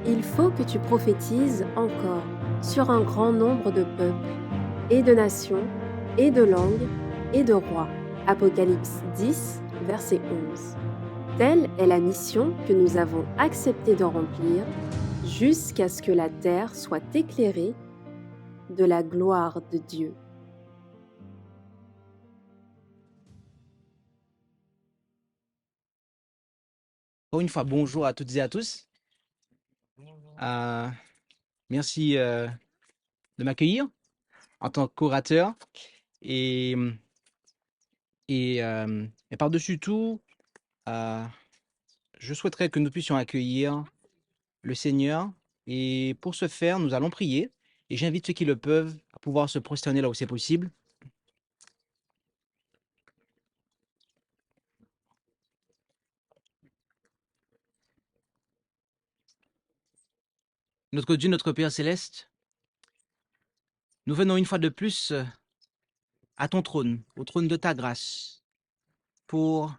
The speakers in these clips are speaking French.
Il faut que tu prophétises encore sur un grand nombre de peuples, et de nations, et de langues, et de rois. Apocalypse 10, verset 11. Telle est la mission que nous avons accepté de remplir jusqu'à ce que la terre soit éclairée de la gloire de Dieu. Encore une fois, bonjour à toutes et à tous. Euh, merci de m'accueillir en tant qu'orateur. Et, et par-dessus tout, euh, je souhaiterais que nous puissions accueillir le Seigneur. Et pour ce faire, nous allons prier. Et j'invite ceux qui le peuvent à pouvoir se prosterner là où c'est possible. Notre Dieu, notre Père céleste, nous venons une fois de plus à ton trône, au trône de ta grâce, pour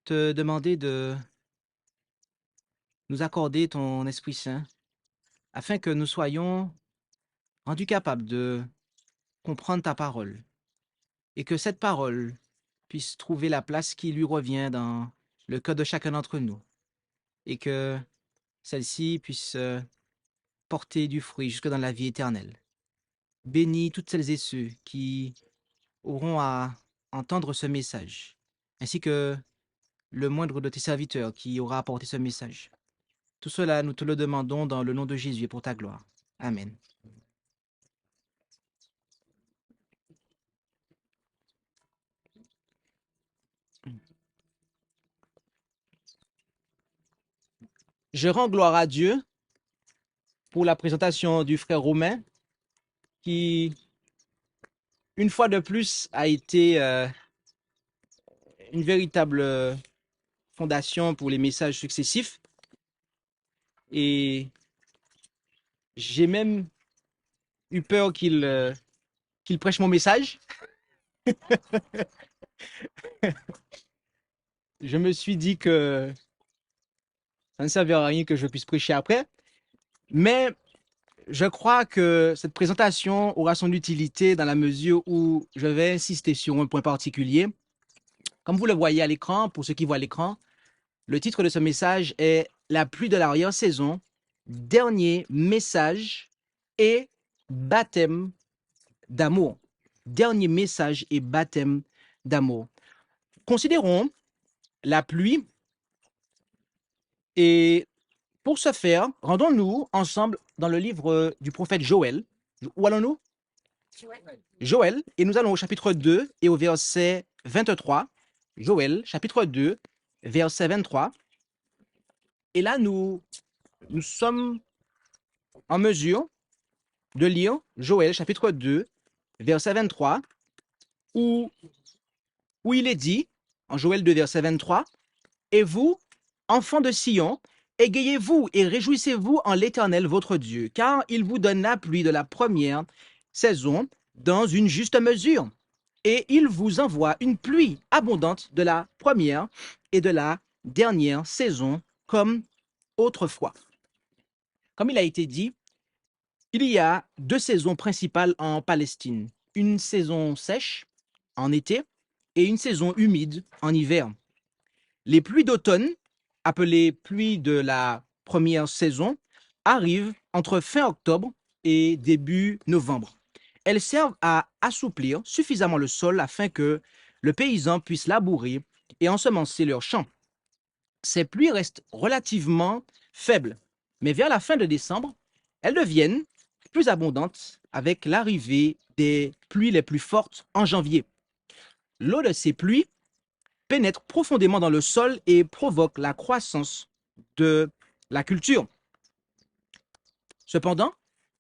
te demander de nous accorder ton Esprit Saint, afin que nous soyons rendus capables de comprendre ta parole et que cette parole puisse trouver la place qui lui revient dans le cœur de chacun d'entre nous et que celle-ci puisse porter du fruit jusque dans la vie éternelle. Bénis toutes celles et ceux qui auront à entendre ce message, ainsi que le moindre de tes serviteurs qui aura apporté ce message. Tout cela, nous te le demandons dans le nom de Jésus et pour ta gloire. Amen. Je rends gloire à Dieu pour la présentation du frère Romain qui, une fois de plus, a été une véritable fondation pour les messages successifs. Et j'ai même eu peur qu'il prêche mon message. Je me suis dit que ça ne servait à rien que je puisse prêcher après. Mais je crois que cette présentation aura son utilité dans la mesure où je vais insister sur un point particulier. Comme vous le voyez à l'écran, pour ceux qui voient l'écran, le titre de ce message est La pluie de l'arrière-saison, dernier message et baptême d'amour. Dernier message et baptême d'amour. Considérons la pluie et pour ce faire, rendons-nous ensemble dans le livre du prophète Joël. Où allons-nous? Joël, et nous allons au chapitre 2 et au verset 23. Joël, chapitre 2, verset 23. Et là, nous sommes en mesure de lire Joël, chapitre 2, verset 23, où il est dit, en Joël 2, verset 23, « Et vous, enfants de Sion, égayez-vous et réjouissez-vous en l'Éternel votre Dieu, car il vous donne la pluie de la première saison dans une juste mesure, et il vous envoie une pluie abondante de la première et de la dernière saison comme autrefois. » Comme il a été dit, il y a deux saisons principales en Palestine, une saison sèche en été et une saison humide en hiver. Les pluies d'automne, appelées pluies de la première saison, arrivent entre fin octobre et début novembre. Elles servent à assouplir suffisamment le sol afin que le paysan puisse labourer et ensemencer leurs champs. Ces pluies restent relativement faibles, mais vers la fin de décembre, elles deviennent plus abondantes avec l'arrivée des pluies les plus fortes en janvier. L'eau de ces pluies pénètre profondément dans le sol et provoque la croissance de la culture. Cependant,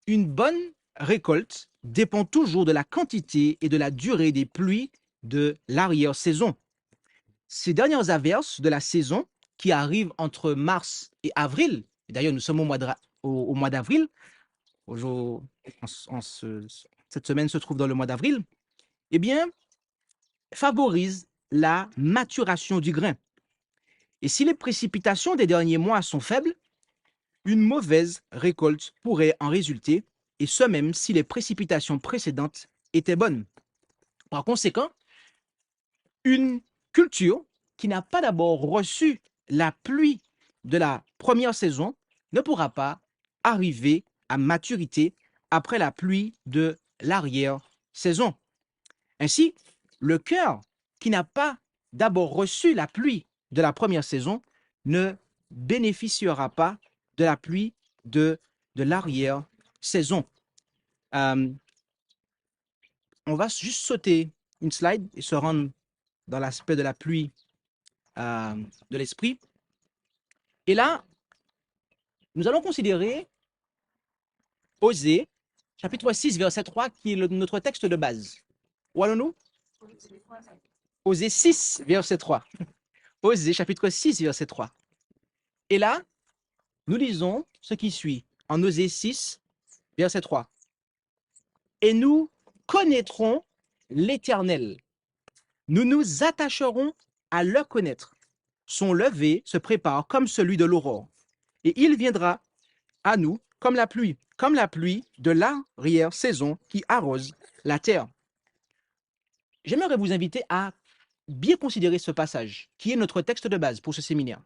une bonne récolte dépend toujours de la quantité et de la durée des pluies de l'arrière-saison. Ces dernières averses de la saison, qui arrivent entre mars et avril, et d'ailleurs nous sommes au mois d'avril, cette semaine se trouve dans le mois d'avril, eh bien, favorisent la maturation du grain. Et si les précipitations des derniers mois sont faibles, une mauvaise récolte pourrait en résulter, et ce même si les précipitations précédentes étaient bonnes. Par conséquent, une culture qui n'a pas d'abord reçu la pluie de la première saison ne pourra pas arriver à maturité après la pluie de l'arrière-saison. Ainsi, le cœur qui n'a pas d'abord reçu la pluie de la première saison ne bénéficiera pas de la pluie de l'arrière-saison. On va juste sauter une slide et se rendre dans l'aspect de la pluie de l'esprit. Et là, nous allons considérer Osée, chapitre 6, verset 3, qui est notre texte de base. Où allons-nous? Osée 6, verset 3. Osée, chapitre 6, verset 3. Et là, nous lisons ce qui suit en Osée 6, verset 3. Et nous connaîtrons l'Éternel. Nous nous attacherons à le connaître. Son lever se prépare comme celui de l'aurore. Et il viendra à nous comme la pluie de l'arrière-saison qui arrose la terre. J'aimerais vous inviter à bien considérer ce passage, qui est notre texte de base pour ce séminaire.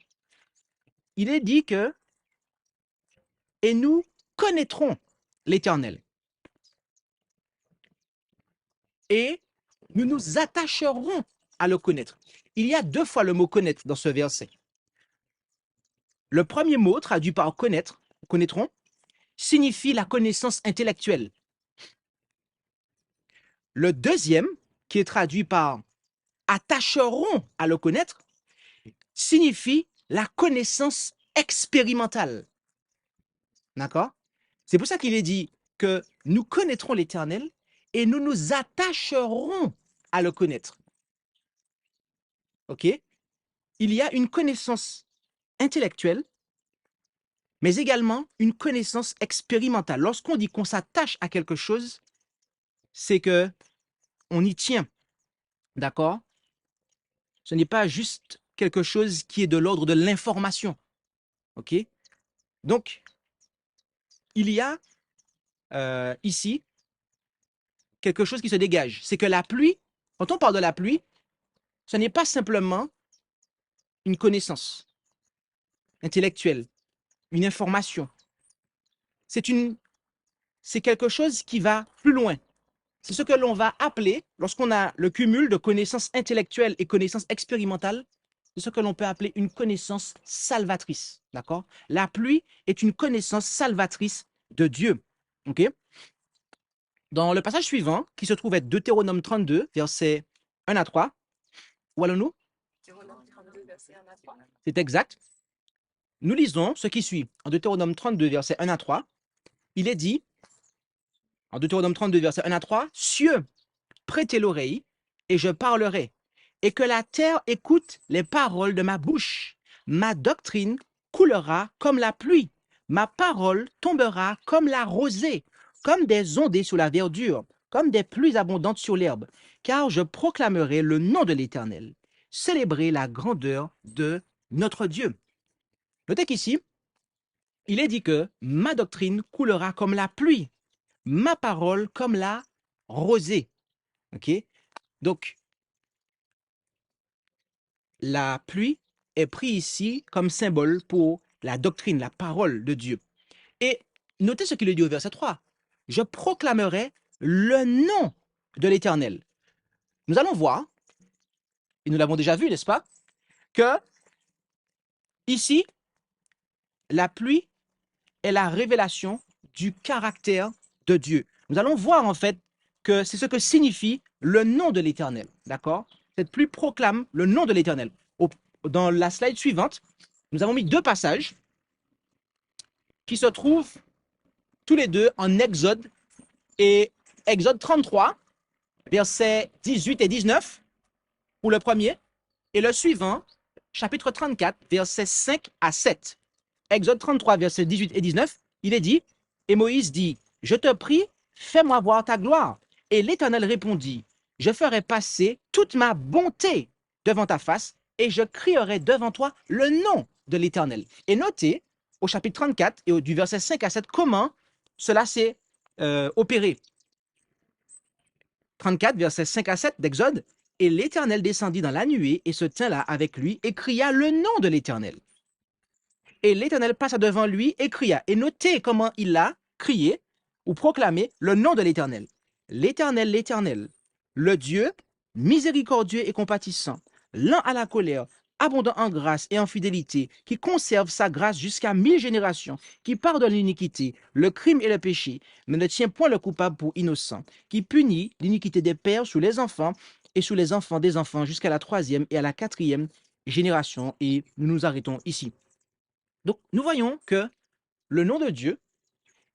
Il est dit que « Et nous connaîtrons l'Éternel. Et nous nous attacherons à le connaître. » Il y a 2 fois le mot « connaître » dans ce verset. Le premier mot, traduit par « connaître », connaîtrons, signifie la connaissance intellectuelle. Le deuxième, qui est traduit par « attacheront à le connaître », signifie la connaissance expérimentale. D'accord? C'est pour ça qu'il est dit que nous connaîtrons l'Éternel et nous nous attacherons à le connaître. OK? Il y a une connaissance intellectuelle, mais également une connaissance expérimentale. Lorsqu'on dit qu'on s'attache à quelque chose, c'est que on y tient. D'accord? Ce n'est pas juste quelque chose qui est de l'ordre de l'information. OK? Donc, il y a ici quelque chose qui se dégage. C'est que la pluie, quand on parle de la pluie, ce n'est pas simplement une connaissance intellectuelle, une information. C'est quelque chose qui va plus loin. C'est ce que l'on va appeler, lorsqu'on a le cumul de connaissances intellectuelles et connaissances expérimentales, c'est ce que l'on peut appeler une connaissance salvatrice. D'accord? La pluie est une connaissance salvatrice de Dieu. OK? Dans le passage suivant, qui se trouve être Deutéronome 32, versets 1 à 3, où allons-nous? C'est exact. Nous lisons ce qui suit. En Deutéronome 32, versets 1 à 3, il est dit, en Deutéronome 32, versets 1 à 3, « Cieux, prêtez l'oreille, et je parlerai, et que la terre écoute les paroles de ma bouche. Ma doctrine coulera comme la pluie, ma parole tombera comme la rosée, comme des ondées sur la verdure, comme des pluies abondantes sur l'herbe, car je proclamerai le nom de l'Éternel, célébrer la grandeur de notre Dieu. » Notez qu'ici, il est dit que ma doctrine coulera comme la pluie, ma parole comme la rosée. OK? Donc, la pluie est prise ici comme symbole pour la doctrine, la parole de Dieu. Et notez ce qu'il dit au verset 3. « Je proclamerai le nom de l'Éternel. » Nous allons voir, et nous l'avons déjà vu, n'est-ce pas, que ici, la pluie est la révélation du caractère de Dieu. Nous allons voir en fait que c'est ce que signifie le nom de l'Éternel. D'accord? Cette pluie proclame le nom de l'Éternel. Dans la slide suivante, nous avons mis 2 passages qui se trouvent tous les deux en Exode et Exode 33, versets 18 et 19 pour le premier, et le suivant, chapitre 34, versets 5 à 7. Exode 33, versets 18 et 19, il est dit, et Moïse dit, « Je te prie, fais-moi voir ta gloire. » Et l'Éternel répondit, « Je ferai passer toute ma bonté devant ta face, et je crierai devant toi le nom de l'Éternel. » Et notez au chapitre 34 et du verset 5 à 7 comment cela s'est opéré. 34, versets 5 à 7 d'Exode. Et l'Éternel descendit dans la nuée et se tint là avec lui et cria le nom de l'Éternel. Et l'Éternel passa devant lui et cria. Et notez comment il a crié ou proclamé le nom de l'Éternel. L'Éternel, l'Éternel, le Dieu miséricordieux et compatissant, lent à la colère, abondant en grâce et en fidélité, qui conserve sa grâce jusqu'à 1000 générations, qui pardonne l'iniquité, le crime et le péché, mais ne tient point le coupable pour innocent, qui punit l'iniquité des pères sur les enfants et sur les enfants des enfants jusqu'à la 3e et à la 4e génération. Et nous nous arrêtons ici. Donc, nous voyons que le nom de Dieu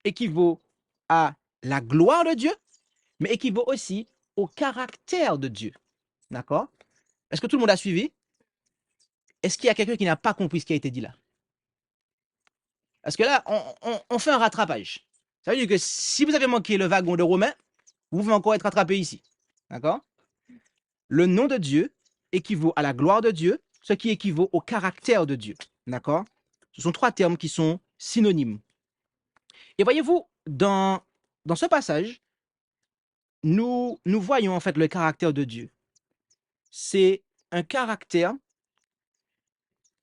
équivaut à la gloire de Dieu, mais équivaut aussi au caractère de Dieu. D'accord? Est-ce que tout le monde a suivi? Est-ce qu'il y a quelqu'un qui n'a pas compris ce qui a été dit là? Parce que là, on fait un rattrapage. Ça veut dire que si vous avez manqué le wagon de Romain, vous pouvez encore être rattrapé ici. D'accord? Le nom de Dieu équivaut à la gloire de Dieu, ce qui équivaut au caractère de Dieu. D'accord? Ce sont trois termes qui sont synonymes. Et voyez-vous, dans ce passage, nous voyons en fait le caractère de Dieu. C'est un caractère,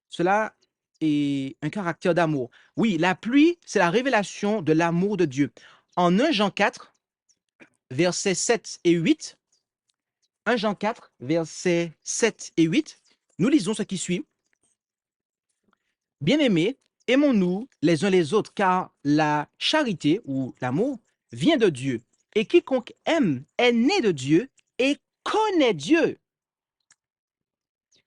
cela est un caractère d'amour. Oui, la pluie, c'est la révélation de l'amour de Dieu. En 1 Jean 4, versets 7 et 8, 1 Jean 4, versets 7 et 8, nous lisons ce qui suit. Bien-aimés, aimons-nous les uns les autres, car la charité ou l'amour vient de Dieu. Et quiconque aime est né de Dieu et connaît Dieu.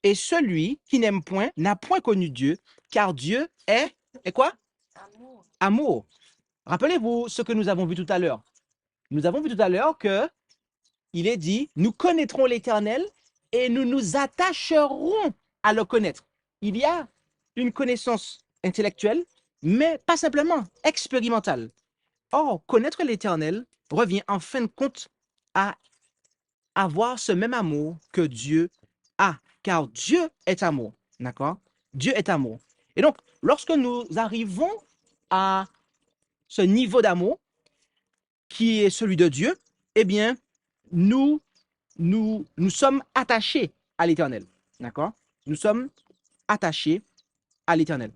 Et celui qui n'aime point n'a point connu Dieu, car Dieu est quoi? Amour. Amour. Rappelez-vous ce que nous avons vu tout à l'heure. Nous avons vu tout à l'heure que il est dit, nous connaîtrons l'Éternel et nous nous attacherons à le connaître. Il y a une connaissance intellectuelle, mais pas simplement expérimentale. Or, connaître l'Éternel revient en fin de compte à avoir ce même amour que Dieu a, car Dieu est amour, d'accord? Dieu est amour. Et donc, lorsque nous arrivons à ce niveau d'amour qui est celui de Dieu, eh bien, nous sommes attachés à l'Éternel, d'accord? Nous sommes attachés à l'Éternel.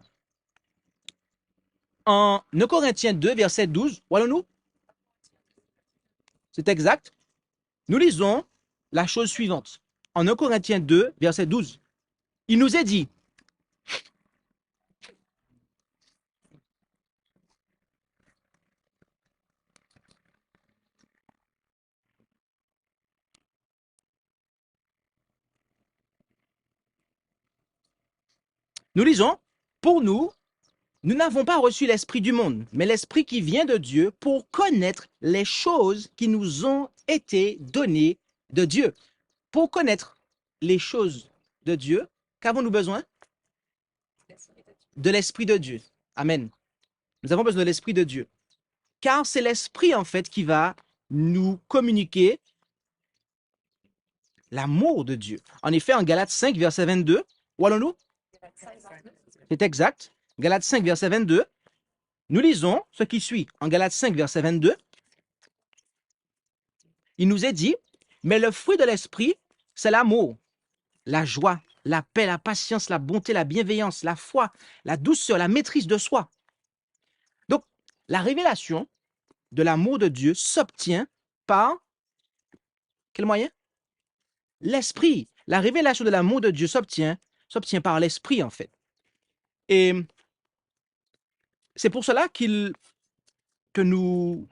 En 1 Corinthiens 2, verset 12, voyons-nous? C'est exact. Nous lisons la chose suivante. En 1 Corinthiens 2, verset 12, il nous est dit, nous lisons, pour nous, nous n'avons pas reçu l'esprit du monde, mais l'esprit qui vient de Dieu pour connaître les choses qui nous ont été données de Dieu. Pour connaître les choses de Dieu, qu'avons-nous besoin? De l'esprit de Dieu. Amen. Nous avons besoin de l'esprit de Dieu. Car c'est l'esprit, en fait, qui va nous communiquer l'amour de Dieu. En effet, en Galates 5, verset 22, où allons-nous? C'est exact. Galates 5, verset 22, nous lisons ce qui suit. En Galates 5, verset 22, il nous est dit, mais le fruit de l'esprit, c'est l'amour, la joie, la paix, la patience, la bonté, la bienveillance, la foi, la douceur, la maîtrise de soi. Donc, la révélation de l'amour de Dieu s'obtient par quel moyen? L'esprit. La révélation de l'amour de Dieu s'obtient par l'esprit, en fait. Et c'est pour cela qu'il nous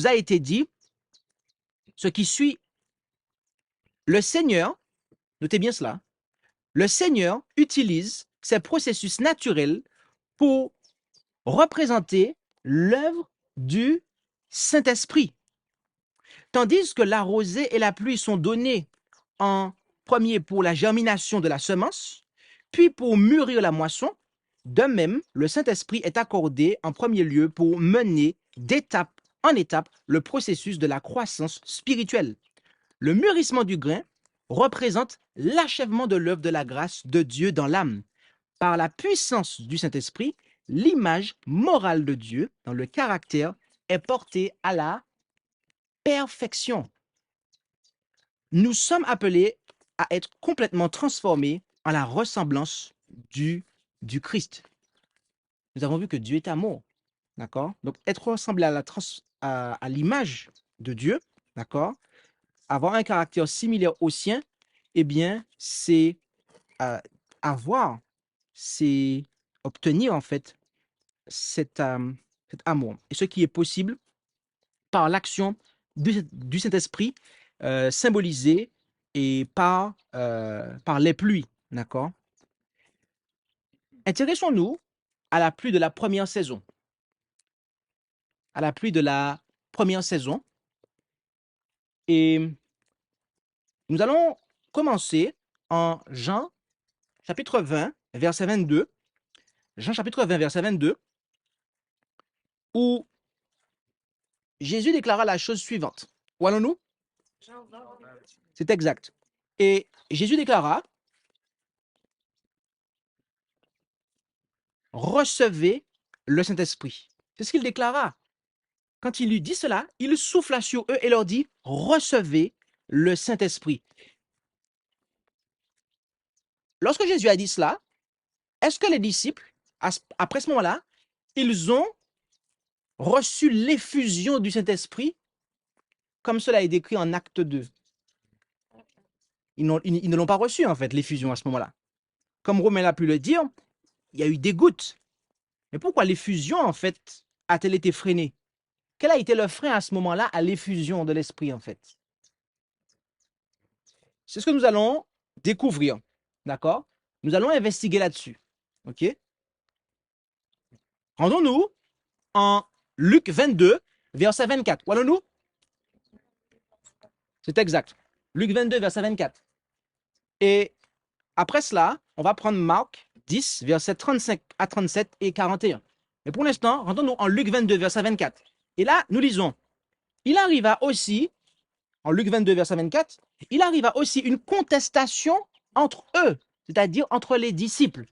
a été dit ce qui suit. Le Seigneur, notez bien cela, le Seigneur utilise ces processus naturels pour représenter l'œuvre du Saint-Esprit. Tandis que la rosée et la pluie sont donnés en premier pour la germination de la semence, puis pour mûrir la moisson, de même, le Saint-Esprit est accordé en premier lieu pour mener d'étape en étape le processus de la croissance spirituelle. Le mûrissement du grain représente l'achèvement de l'œuvre de la grâce de Dieu dans l'âme. Par la puissance du Saint-Esprit, l'image morale de Dieu dans le caractère est portée à la perfection. Nous sommes appelés à être complètement transformés en la ressemblance du Christ. Nous avons vu que Dieu est amour, d'accord? Donc, être ressemblé à l'image de Dieu, d'accord? Avoir un caractère similaire au sien, eh bien, c'est avoir, c'est obtenir en fait cet amour. Et ce qui est possible par l'action du Saint-Esprit symbolisé et par les pluies, d'accord? Intéressons-nous à la pluie de la première saison. À la pluie de la première saison. Et nous allons commencer en Jean chapitre 20, verset 22. Jean chapitre 20, verset 22, où Jésus déclara la chose suivante. Où allons-nous? C'est exact. Et Jésus déclara, recevez le Saint-Esprit. C'est ce qu'il déclara. Quand il lui dit cela, il souffla sur eux et leur dit, recevez le Saint-Esprit. Lorsque Jésus a dit cela, est-ce que les disciples, après ce moment-là, ils ont reçu l'effusion du Saint-Esprit comme cela est décrit en Acte 2? Ils ne l'ont pas reçu, en fait, l'effusion à ce moment-là. Comme Romain l'a pu le dire, il y a eu des gouttes. Mais pourquoi l'effusion, en fait, a-t-elle été freinée? Quel a été le frein à ce moment-là à l'effusion de l'Esprit, en fait? C'est ce que nous allons découvrir, d'accord? Nous allons investiguer là-dessus, ok? Rendons-nous en Luc 22, verset 24. Où allons-nous? C'est exact. Luc 22, verset 24. Et après cela, on va prendre Marc 10, verset 35 à 37 et 41. Mais pour l'instant, rendons-nous en Luc 22, verset 24. Et là, nous lisons, il arriva aussi, en Luc 22, verset 24, il arriva aussi une contestation entre eux, c'est-à-dire entre les disciples,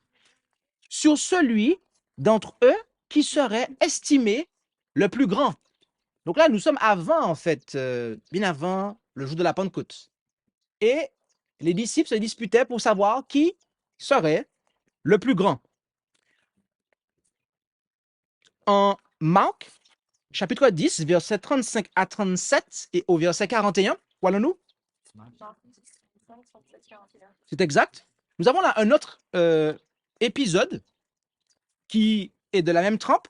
sur celui d'entre eux qui serait estimé le plus grand. Donc là, nous sommes avant, en fait, bien avant le jour de la Pentecôte. Et les disciples se disputaient pour savoir qui serait le plus grand. En Marc, chapitre 10, verset 35 à 37 et au verset 41, où allons-nous? C'est exact. Nous avons là un autre épisode qui est de la même trempe.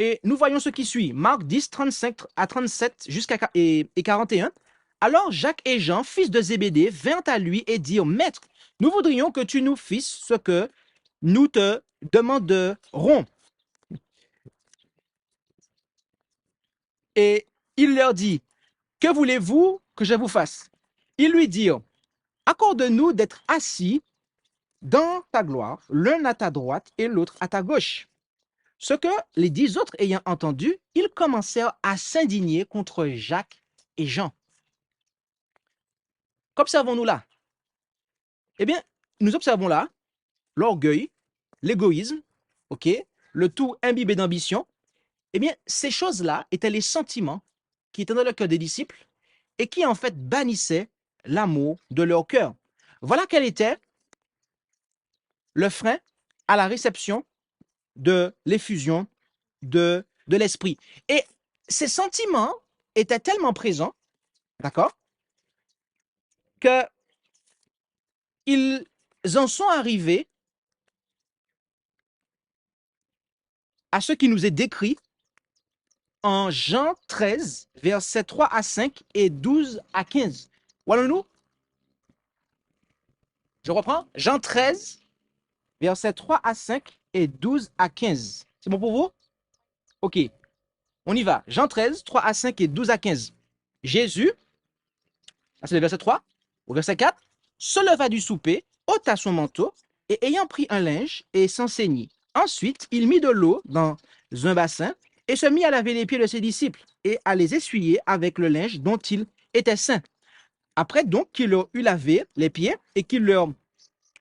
Et nous voyons ce qui suit. Marc 10, 35 à 37 et 41. Alors Jacques et Jean, fils de Zébédée, vinrent à lui et dirent, Maître, nous voudrions que tu nous fisses ce que nous te demanderons. Et il leur dit, que voulez-vous que je vous fasse? Ils lui dirent, accorde-nous d'être assis dans ta gloire, l'un à ta droite et l'autre à ta gauche. Ce que les 10 autres ayant entendu, ils commencèrent à s'indigner contre Jacques et Jean. Qu'observons-nous là? Eh bien, nous observons là l'orgueil, l'égoïsme, ok, le tout imbibé d'ambition. Eh bien, ces choses-là étaient les sentiments qui étaient dans le cœur des disciples et qui en fait bannissaient l'amour de leur cœur. Voilà quel était le frein à la réception de l'effusion de l'esprit. Et ces sentiments étaient tellement présents, d'accord, que ils en sont arrivés à ce qui nous est décrit en Jean 13, versets 3 à 5 et 12 à 15. Où allons-nous? Je reprends. Jean 13, versets 3 à 5 et 12 à 15. C'est bon pour vous? Ok. On y va. Jean 13, 3 à 5 et 12 à 15. Jésus, c'est le verset 3, au verset 4, se leva du souper, ôta son manteau, et ayant pris un linge, et s'enseignit. Ensuite, il mit de l'eau dans un bassin, et se mit à laver les pieds de ses disciples, et à les essuyer avec le linge dont il était saint. Après donc qu'il leur eut lavé les pieds, et qu'il leur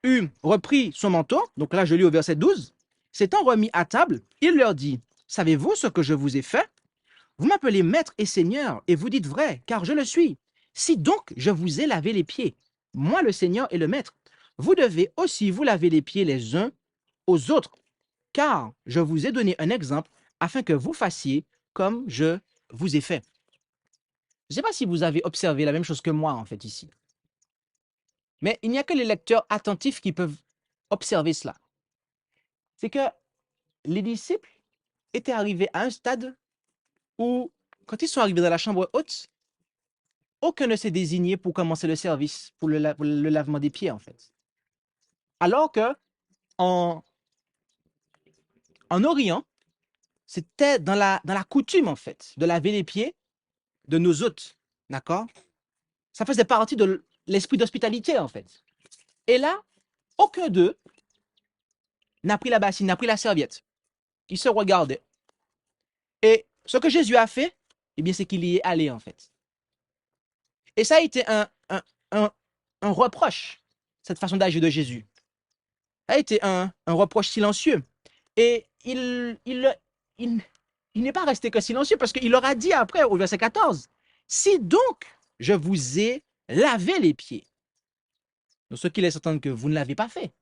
eut repris son manteau, donc là je lis au verset 12, S'étant remis à table, il leur dit, savez-vous ce que je vous ai fait? Vous m'appelez maître et seigneur, et vous dites vrai, car je le suis. Si donc je vous ai lavé les pieds, moi le Seigneur et le maître, vous devez aussi vous laver les pieds les uns aux autres, car je vous ai donné un exemple afin que vous fassiez comme je vous ai fait. Je ne sais pas si vous avez observé la même chose que moi, en fait, ici. Mais il n'y a que les lecteurs attentifs qui peuvent observer cela. C'est que les disciples étaient arrivés à un stade où, quand ils sont arrivés dans la chambre haute, aucun ne s'est désigné pour commencer le service, pour pour le lavement des pieds, en fait. Alors que en, en Orient, c'était dans la coutume, en fait, de laver les pieds de nos hôtes. D'accord? Ça faisait partie de l'esprit d'hospitalité, en fait. Et là, aucun d'eux n'a pris la bassine, n'a pris la serviette. Ils se regardaient. Et ce que Jésus a fait, eh bien, c'est qu'il y est allé, en fait. Et ça a été un, un reproche, cette façon d'agir de Jésus. Ça a été un reproche silencieux. Et il n'est pas resté que silencieux parce qu'il leur a dit après, au verset 14, si donc je vous ai lavé les pieds, donc ce qui laisse entendre que vous ne l'avez pas fait,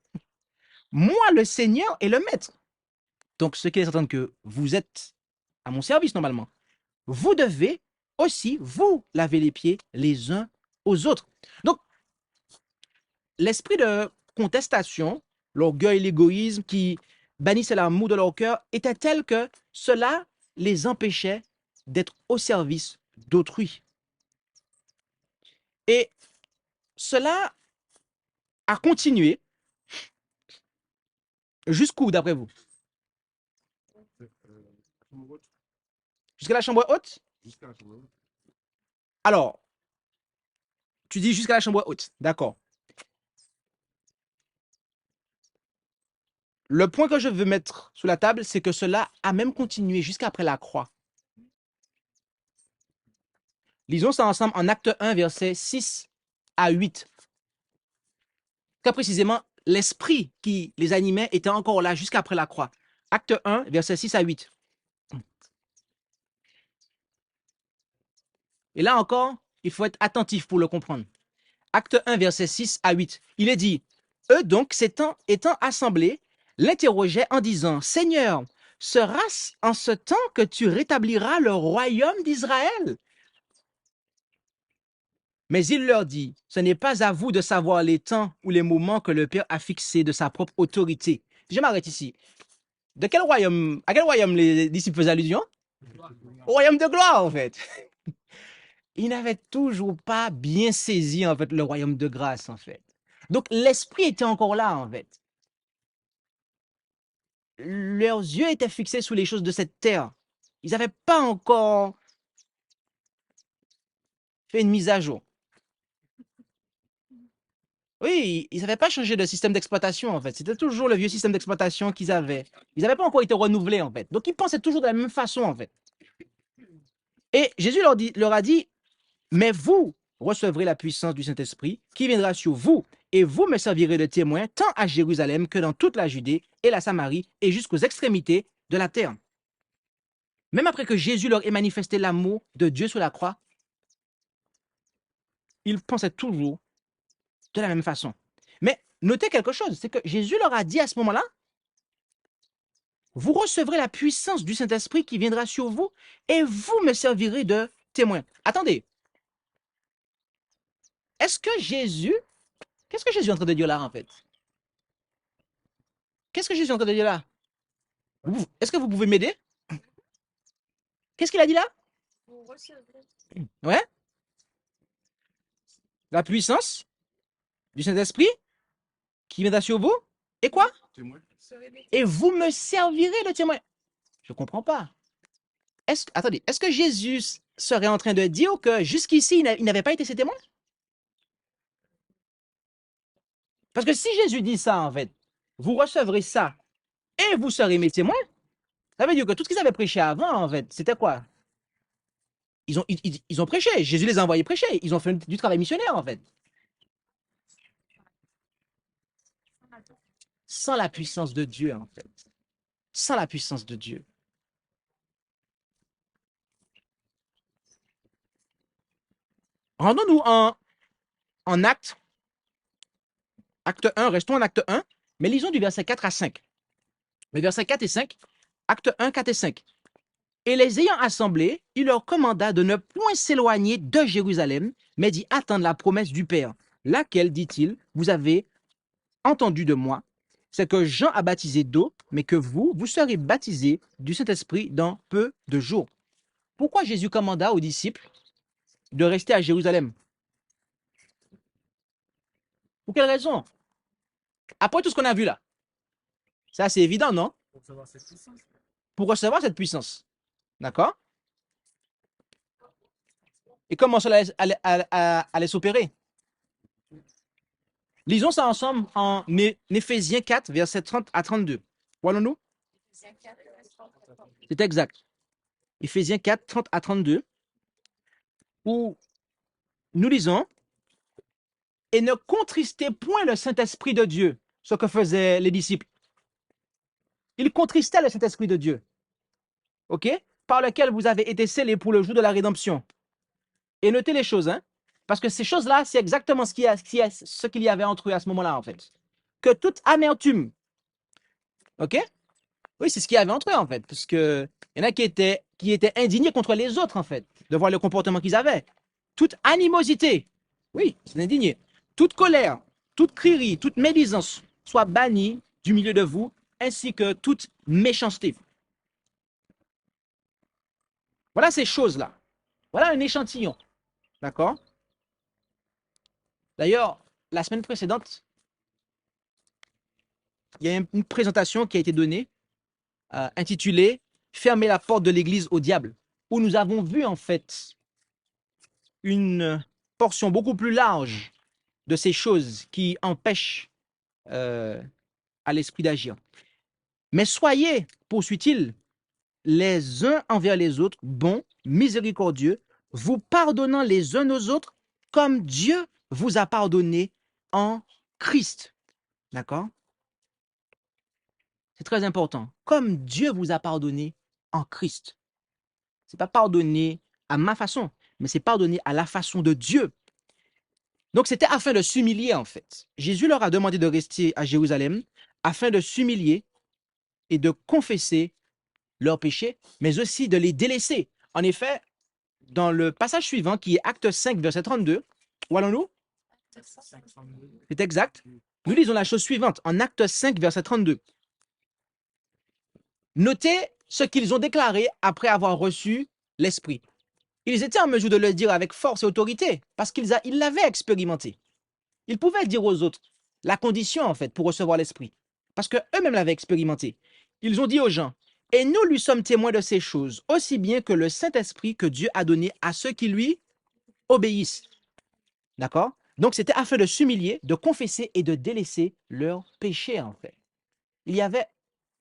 moi le Seigneur et le Maître, donc ce qui laisse entendre que vous êtes à mon service normalement, vous devez aussi vous laver les pieds les uns aux autres. Donc, l'esprit de contestation, l'orgueil, l'égoïsme qui bannissait l'amour de leur cœur était tel que cela les empêchait d'être au service d'autrui. Et cela a continué jusqu'où, d'après vous? Jusqu'à la chambre haute? Alors, tu dis jusqu'à la chambre haute, d'accord. Le point que je veux mettre sur la table, c'est que cela a même continué jusqu'après la croix. Lisons ça ensemble en Acte 1, versets 6 à 8. Très précisément, l'esprit qui les animait était encore là jusqu'après la croix. Acte 1, versets 6 à 8. Et là encore, il faut être attentif pour le comprendre. Acte 1, versets 6 à 8. Il est dit, eux donc, étant assemblés, l'interrogeaient en disant, Seigneur, sera-ce en ce temps que tu rétabliras le royaume d'Israël? Mais il leur dit, ce n'est pas à vous de savoir les temps ou les moments que le Père a fixés de sa propre autorité. Je m'arrête ici. À quel royaume les disciples faisaient allusion? Au royaume de gloire, en fait. Ils n'avaient toujours pas bien saisi, en fait, le royaume de grâce, en fait. Donc, l'esprit était encore là, en fait. Leurs yeux étaient fixés sur les choses de cette terre. Ils n'avaient pas encore fait une mise à jour. Oui, ils n'avaient pas changé de système d'exploitation, en fait. C'était toujours le vieux système d'exploitation qu'ils avaient. Ils n'avaient pas encore été renouvelés, en fait. Donc, ils pensaient toujours de la même façon, en fait. Et Jésus leur a dit, mais vous recevrez la puissance du Saint-Esprit qui viendra sur vous, et vous me servirez de témoin tant à Jérusalem que dans toute la Judée et la Samarie et jusqu'aux extrémités de la terre. Même après que Jésus leur ait manifesté l'amour de Dieu sur la croix, ils pensaient toujours de la même façon. Mais notez quelque chose, c'est que Jésus leur a dit à ce moment-là, vous recevrez la puissance du Saint-Esprit qui viendra sur vous et vous me servirez de témoin. Attendez, est-ce que Jésus, qu'est-ce que Jésus est en train de dire là en fait? Qu'est-ce que Jésus est en train de dire là? Est-ce que vous pouvez m'aider? Qu'est-ce qu'il a dit là? Ouais? La puissance du Saint-Esprit qui viendra sur vous et quoi? Et vous me servirez de témoin. Je ne comprends pas. Attendez, est-ce que Jésus serait en train de dire que jusqu'ici, il n'avait pas été ses témoins? Parce que si Jésus dit ça, en fait, vous recevrez ça et vous serez mes témoins, ça veut dire que tout ce qu'ils avaient prêché avant, en fait, c'était quoi? Ils ont prêché, Jésus les a envoyés prêcher, ils ont fait du travail missionnaire, en fait. Sans la puissance de Dieu, en fait. sans la puissance de Dieu. Rendons-nous en acte 1, restons en acte 1, mais lisons du verset 4 à 5. Le verset 4 et 5, acte 1, 4 et 5. Et les ayant assemblés, il leur commanda de ne point s'éloigner de Jérusalem, mais d'y attendre la promesse du Père, laquelle, dit-il, vous avez entendu de moi, c'est que Jean a baptisé d'eau, mais que vous serez baptisés du Saint-Esprit dans peu de jours. Pourquoi Jésus commanda aux disciples de rester à Jérusalem? Pour quelle raison? Après tout ce qu'on a vu là, c'est assez évident, non? Pour recevoir cette puissance. D'accord? Et comment cela allait s'opérer? Lisons ça ensemble en Éphésiens 4, versets 30 à 32. Voyons-nous? C'est exact. Éphésiens 4, 30 à 32, où nous lisons: et ne contristez point le Saint-Esprit de Dieu, ce que faisaient les disciples. Ils contristaient le Saint-Esprit de Dieu, ok, par lequel vous avez été scellés pour le jour de la rédemption. Et notez les choses, hein, parce que ces choses-là, c'est exactement ce qu'il y avait entre eux à ce moment-là, en fait. Que toute amertume, ok, oui, c'est ce qu'il y avait entre eux, en fait, parce que il y en a qui étaient indignés contre les autres, en fait, de voir le comportement qu'ils avaient. Toute animosité, oui, c'est indigné. Toute colère, toute crierie, toute médisance soit bannie du milieu de vous, ainsi que toute méchanceté. Voilà ces choses-là. Voilà un échantillon. D'accord? D'ailleurs, la semaine précédente, il y a une présentation qui a été donnée intitulée Fermer la porte de l'église au diable, où nous avons vu en fait une portion beaucoup plus large de ces choses qui empêchent à l'esprit d'agir. Mais soyez, poursuit-il, les uns envers les autres, bons, miséricordieux, vous pardonnant les uns aux autres, comme Dieu vous a pardonné en Christ. D'accord? C'est très important. Comme Dieu vous a pardonné en Christ. Ce n'est pas pardonné à ma façon, mais c'est pardonné à la façon de Dieu. Donc c'était afin de s'humilier en fait. Jésus leur a demandé de rester à Jérusalem afin de s'humilier et de confesser leurs péchés, mais aussi de les délaisser. En effet, dans le passage suivant, qui est Acte 5, verset 32, où allons-nous? C'est exact. Nous lisons la chose suivante, en Acte 5, verset 32. Notez ce qu'ils ont déclaré après avoir reçu l'Esprit. Ils étaient en mesure de le dire avec force et autorité, parce qu'ils l'avaient expérimenté. Ils pouvaient dire aux autres la condition, en fait, pour recevoir l'Esprit, parce qu'eux-mêmes l'avaient expérimenté. Ils ont dit aux gens, et nous lui sommes témoins de ces choses, aussi bien que le Saint-Esprit que Dieu a donné à ceux qui lui obéissent. D'accord? Donc, c'était afin de s'humilier, de confesser et de délaisser leurs péchés, en fait. Il y avait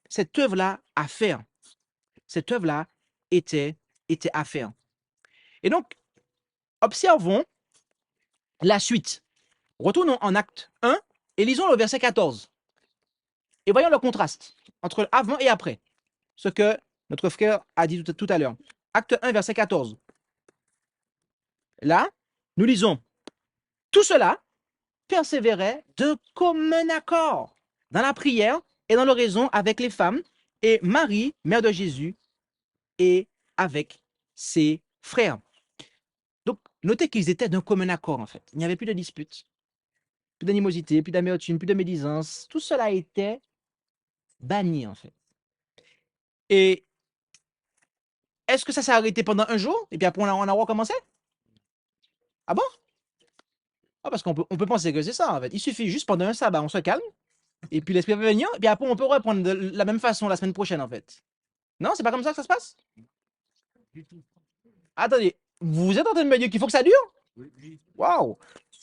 cette œuvre-là à faire. Cette œuvre-là était à faire. Et donc, observons la suite. Retournons en Acte 1 et lisons le verset 14. Et voyons le contraste entre avant et après. Ce que notre frère a dit tout à l'heure. Acte 1, verset 14. Là, nous lisons: tout cela persévérait de commun accord dans la prière et dans l'oraison avec les femmes et Marie, mère de Jésus, et avec ses frères. Donc, notez qu'ils étaient d'un commun accord, en fait. Il n'y avait plus de disputes, plus d'animosité, plus d'amertume, plus de médisance. Tout cela était banni, en fait. Et est-ce que ça s'est arrêté pendant un jour et puis après on a recommencé? Ah bon? Ah, parce on peut penser que c'est ça, en fait. Il suffit juste pendant un sabbat, on se calme, et puis l'esprit va venir, et puis après on peut reprendre de la même façon la semaine prochaine, en fait. Non, c'est pas comme ça que ça se passe? Attendez, vous êtes en train de me dire qu'il faut que ça dure? Waouh!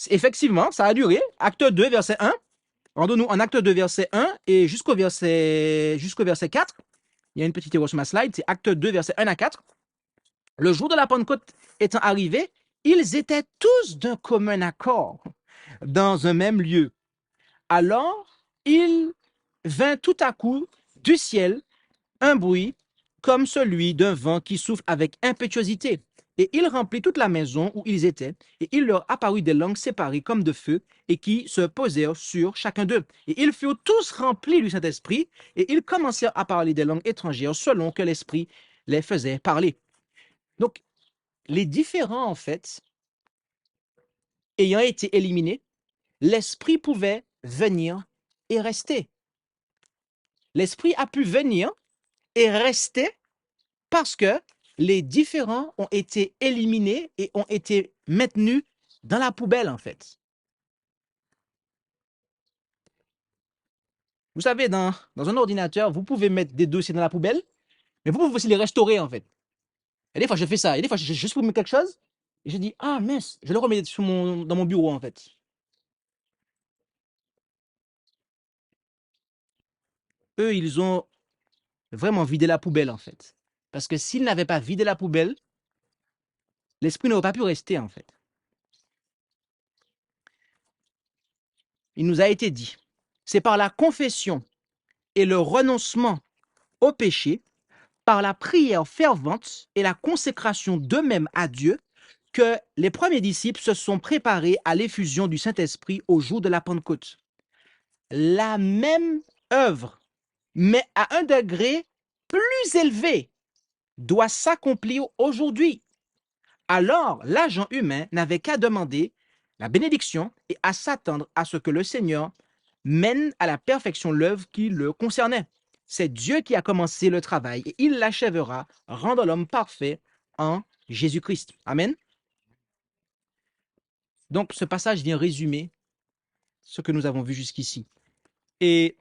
Effectivement, ça a duré. Acte 2, verset 1. Rendons-nous en acte 2, verset 1 et jusqu'au verset 4. Il y a une petite erreur sur ma slide, c'est acte 2, verset 1 à 4. Le jour de la Pentecôte étant arrivé, ils étaient tous d'un commun accord dans un même lieu. Alors, il vint tout à coup du ciel un bruit comme celui d'un vent qui souffle avec impétuosité. Et il remplit toute la maison où ils étaient, et il leur apparut des langues séparées comme de feu, et qui se posèrent sur chacun d'eux. Et ils furent tous remplis du Saint-Esprit, et ils commencèrent à parler des langues étrangères selon que l'Esprit les faisait parler. Donc, les différents, en fait, ayant été éliminés, l'Esprit pouvait venir et rester. L'Esprit a pu venir et rester parce que les différents ont été éliminés et ont été maintenus dans la poubelle, en fait. Vous savez, dans un ordinateur, vous pouvez mettre des dossiers dans la poubelle, mais vous pouvez aussi les restaurer, en fait. Et des fois, je fais ça. Et des fois, je supprime quelque chose, et je dis, ah mince, je le remets dans mon bureau, en fait. Eux, ils ont vraiment vidé la poubelle, en fait. Parce que s'ils n'avaient pas vidé la poubelle, l'esprit n'aurait pas pu rester, en fait. Il nous a été dit, c'est par la confession et le renoncement au péché, par la prière fervente et la consécration d'eux-mêmes à Dieu, que les premiers disciples se sont préparés à l'effusion du Saint-Esprit au jour de la Pentecôte. La même œuvre, mais à un degré plus élevé, doit s'accomplir aujourd'hui. Alors, l'agent humain n'avait qu'à demander la bénédiction et à s'attendre à ce que le Seigneur mène à la perfection l'œuvre qui le concernait. C'est Dieu qui a commencé le travail et il l'achèvera, rendant l'homme parfait en Jésus-Christ. Amen. Donc, ce passage vient résumer ce que nous avons vu jusqu'ici. Et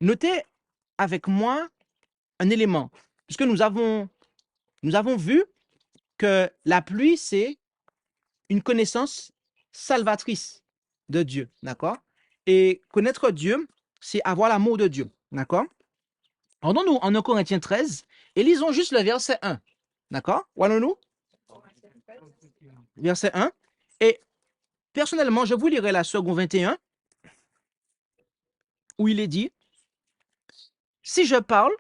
notez avec moi un élément, puisque nous avons vu que la pluie, c'est une connaissance salvatrice de Dieu, d'accord? Et connaître Dieu, c'est avoir l'amour de Dieu, d'accord? Rendons-nous en 1 Corinthiens 13 et lisons juste le verset 1, d'accord? Voyons-nous? Verset 1. Et personnellement, je vous lirai la seconde 21, où il est dit, si je parle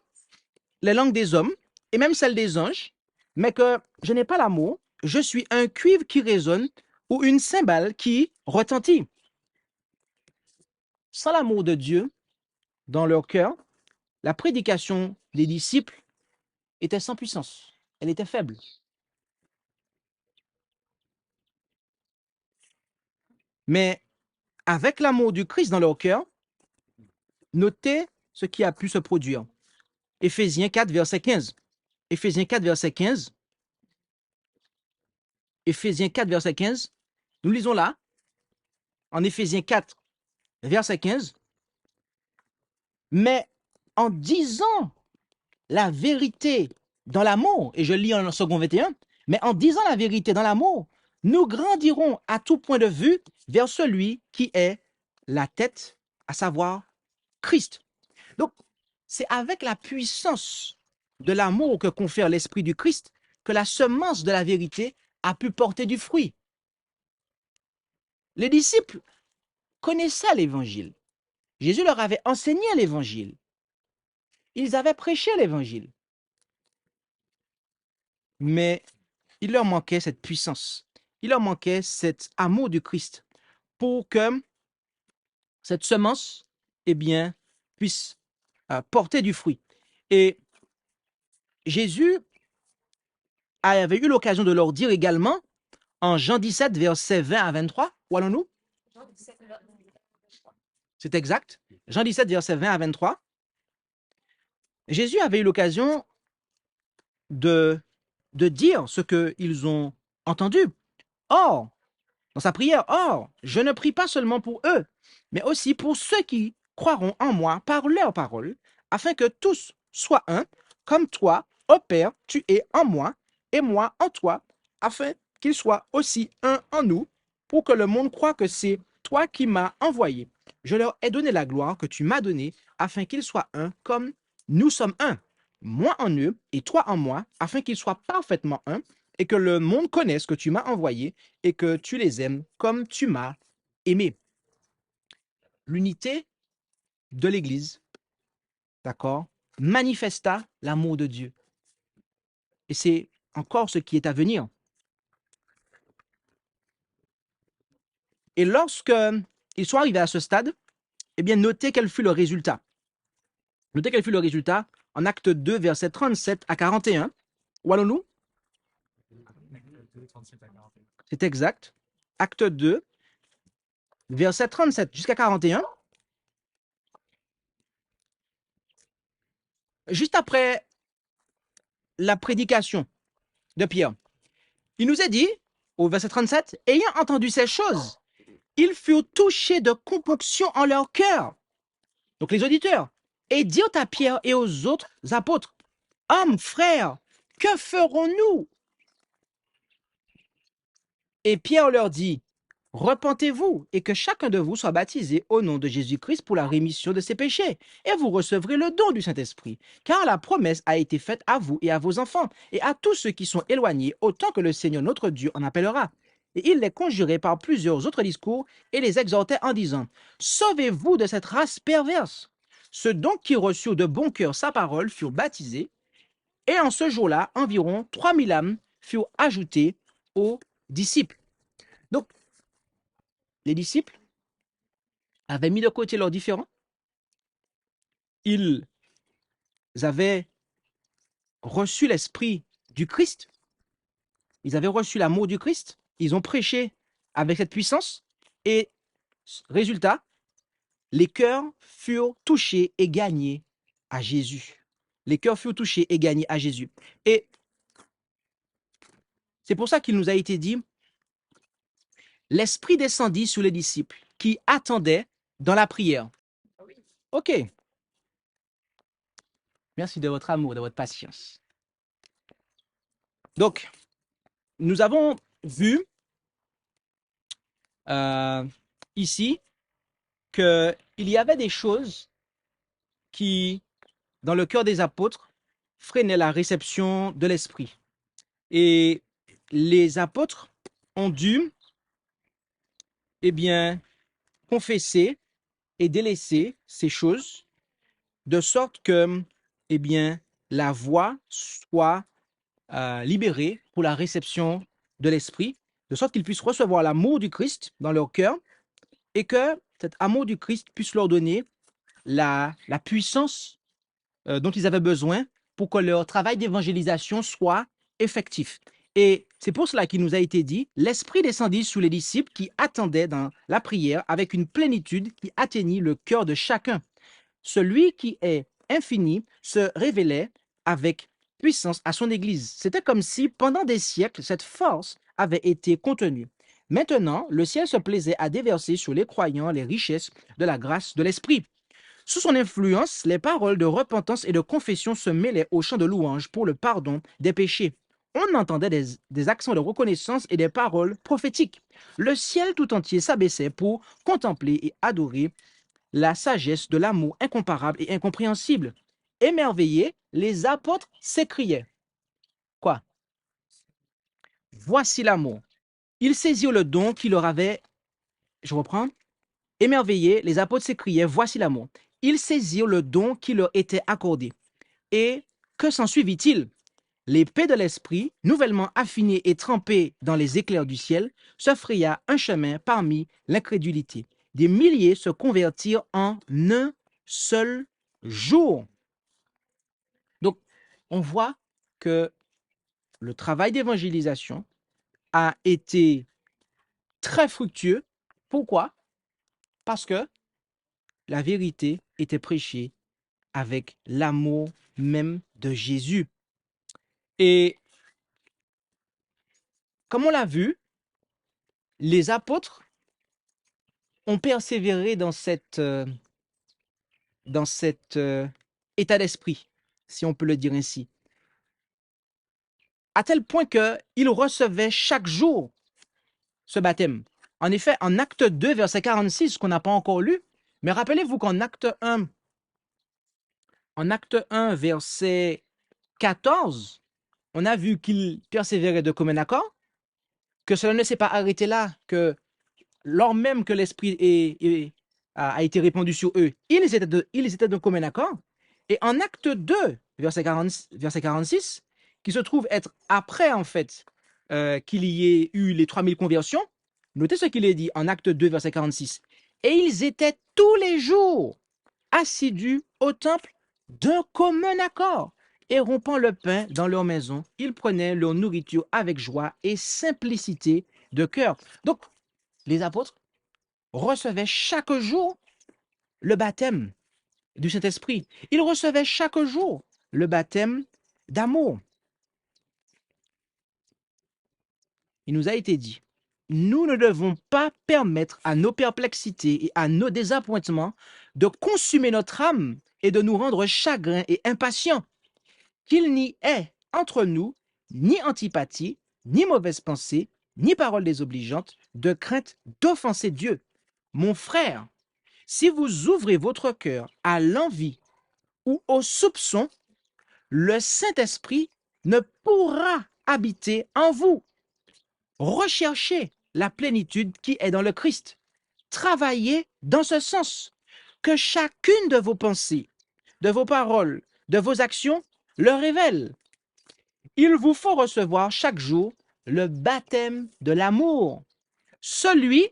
les langues des hommes et même celles des anges, mais que je n'ai pas l'amour, je suis un cuivre qui résonne ou une cymbale qui retentit. Sans l'amour de Dieu dans leur cœur, la prédication des disciples était sans puissance. Elle était faible. Mais avec l'amour du Christ dans leur cœur, notez ce qui a pu se produire. Éphésiens 4, verset 15. Éphésiens 4, verset 15. Éphésiens 4, verset 15. Nous lisons là, en Éphésiens 4, verset 15. Mais en disant la vérité dans l'amour, et je lis en second 21, mais en disant la vérité dans l'amour, nous grandirons à tout point de vue vers celui qui est la tête, à savoir Christ. Donc, c'est avec la puissance de l'amour que confère l'Esprit du Christ que la semence de la vérité a pu porter du fruit. Les disciples connaissaient l'Évangile. Jésus leur avait enseigné l'Évangile. Ils avaient prêché l'Évangile. Mais il leur manquait cette puissance. Il leur manquait cet amour du Christ pour que cette semence, eh bien, puisse porter du fruit. Et Jésus avait eu l'occasion de leur dire également en Jean 17, versets 20 à 23, où allons-nous? C'est exact. Jean 17, versets 20 à 23. Jésus avait eu l'occasion de dire ce qu'ils ont entendu. Or, dans sa prière, or, je ne prie pas seulement pour eux, mais aussi pour ceux qui croiront en moi par leur parole, afin que tous soient un, comme toi, ô Père, tu es en moi, et moi en toi, afin qu'ils soient aussi un en nous, pour que le monde croie que c'est toi qui m'as envoyé. Je leur ai donné la gloire que tu m'as donnée, afin qu'ils soient un, comme nous sommes un, moi en eux et toi en moi, afin qu'ils soient parfaitement un, et que le monde connaisse que tu m'as envoyé et que tu les aimes comme tu m'as aimé. L'unité de l'Église d'accord, manifesta l'amour de Dieu. Et c'est encore ce qui est à venir. Et lorsque ils sont arrivés à ce stade, eh bien, notez quel fut le résultat. Notez quel fut le résultat en acte 2, versets 37 à 41. Où allons-nous? C'est exact. Acte 2, verset 37 jusqu'à 41. Juste après la prédication de Pierre, il nous est dit, au verset 37, ayant entendu ces choses, ils furent touchés de compunction en leur cœur. Donc les auditeurs, et dirent à Pierre et aux autres apôtres, hommes, frères, que ferons-nous? Et Pierre leur dit, repentez-vous et que chacun de vous soit baptisé au nom de Jésus-Christ pour la rémission de ses péchés, et vous recevrez le don du Saint-Esprit, car la promesse a été faite à vous et à vos enfants, et à tous ceux qui sont éloignés, autant que le Seigneur notre Dieu en appellera. Et il les conjurait par plusieurs autres discours et les exhortait en disant, sauvez-vous de cette race perverse. Ceux donc qui reçurent de bon cœur sa parole furent baptisés, et en ce jour-là, environ 3000 âmes furent ajoutées aux disciples. Donc, les disciples avaient mis de côté leurs différends. Ils avaient reçu l'esprit du Christ. Ils avaient reçu l'amour du Christ. Ils ont prêché avec cette puissance. Et résultat, les cœurs furent touchés et gagnés à Jésus. Les cœurs furent touchés et gagnés à Jésus. Et c'est pour ça qu'il nous a été dit, l'Esprit descendit sur les disciples qui attendaient dans la prière. OK. Merci de votre amour, de votre patience. Donc, nous avons vu ici qu'il y avait des choses qui, dans le cœur des apôtres, freinaient la réception de l'Esprit. Et les apôtres ont dû, eh bien, confesser et délaisser ces choses de sorte que, eh bien, la voie soit libérés pour la réception de l'Esprit, de sorte qu'ils puissent recevoir l'amour du Christ dans leur cœur et que cet amour du Christ puisse leur donner la puissance dont ils avaient besoin pour que leur travail d'évangélisation soit effectif. Et c'est pour cela qu'il nous a été dit, l'Esprit descendit sur les disciples qui attendaient dans la prière avec une plénitude qui atteignit le cœur de chacun. Celui qui est infini se révélait avec puissance à son Église. C'était comme si, pendant des siècles, cette force avait été contenue. Maintenant, le ciel se plaisait à déverser sur les croyants les richesses de la grâce de l'Esprit. Sous son influence, les paroles de repentance et de confession se mêlaient aux chants de louange pour le pardon des péchés. On entendait des accents de reconnaissance et des paroles prophétiques. Le ciel tout entier s'abaissait pour contempler et adorer la sagesse de l'amour incomparable et incompréhensible. Émerveillés, les apôtres s'écriaient. Quoi? Voici l'amour. Ils saisirent le don qui leur avait... Je reprends. Émerveillés, les apôtres s'écriaient. Voici l'amour. Ils saisirent le don qui leur était accordé. Et que s'ensuivit-il? L'épée de l'esprit, nouvellement affinée et trempée dans les éclairs du ciel, se fraya un chemin parmi l'incrédulité. Des milliers se convertirent en un seul jour. Donc, on voit que le travail d'évangélisation a été très fructueux. Pourquoi? Parce que la vérité était prêchée avec l'amour même de Jésus. Et comme on l'a vu, les apôtres ont persévéré dans cet état d'esprit, si on peut le dire ainsi, à tel point qu'ils recevaient chaque jour ce baptême. En effet, en acte 2, verset 46, qu'on n'a pas encore lu, mais rappelez-vous qu'en acte 1, verset 14, on a vu qu'ils persévéraient de commun accord, que cela ne s'est pas arrêté là, que lors même que l'Esprit a été répandu sur eux, ils étaient de commun accord, Et en acte 2, verset 46, qui se trouve être après, en fait, qu'il y ait eu les 3000 conversions, notez ce qu'il est dit en acte 2, verset 46. Et ils étaient tous les jours assidus au temple d'un commun accord. Et rompant le pain dans leur maison, ils prenaient leur nourriture avec joie et simplicité de cœur. Donc, les apôtres recevaient chaque jour le baptême du Saint-Esprit. Ils recevaient chaque jour le baptême d'amour. Il nous a été dit, nous ne devons pas permettre à nos perplexités et à nos désappointements de consumer notre âme et de nous rendre chagrins et impatients. Qu'il n'y ait entre nous ni antipathie, ni mauvaise pensée, ni parole désobligeante, de crainte d'offenser Dieu. Mon frère, si vous ouvrez votre cœur à l'envie ou au soupçon, le Saint-Esprit ne pourra habiter en vous. Recherchez la plénitude qui est dans le Christ. Travaillez dans ce sens, que chacune de vos pensées, de vos paroles, de vos actions le révèle. Il vous faut recevoir chaque jour le baptême de l'amour, celui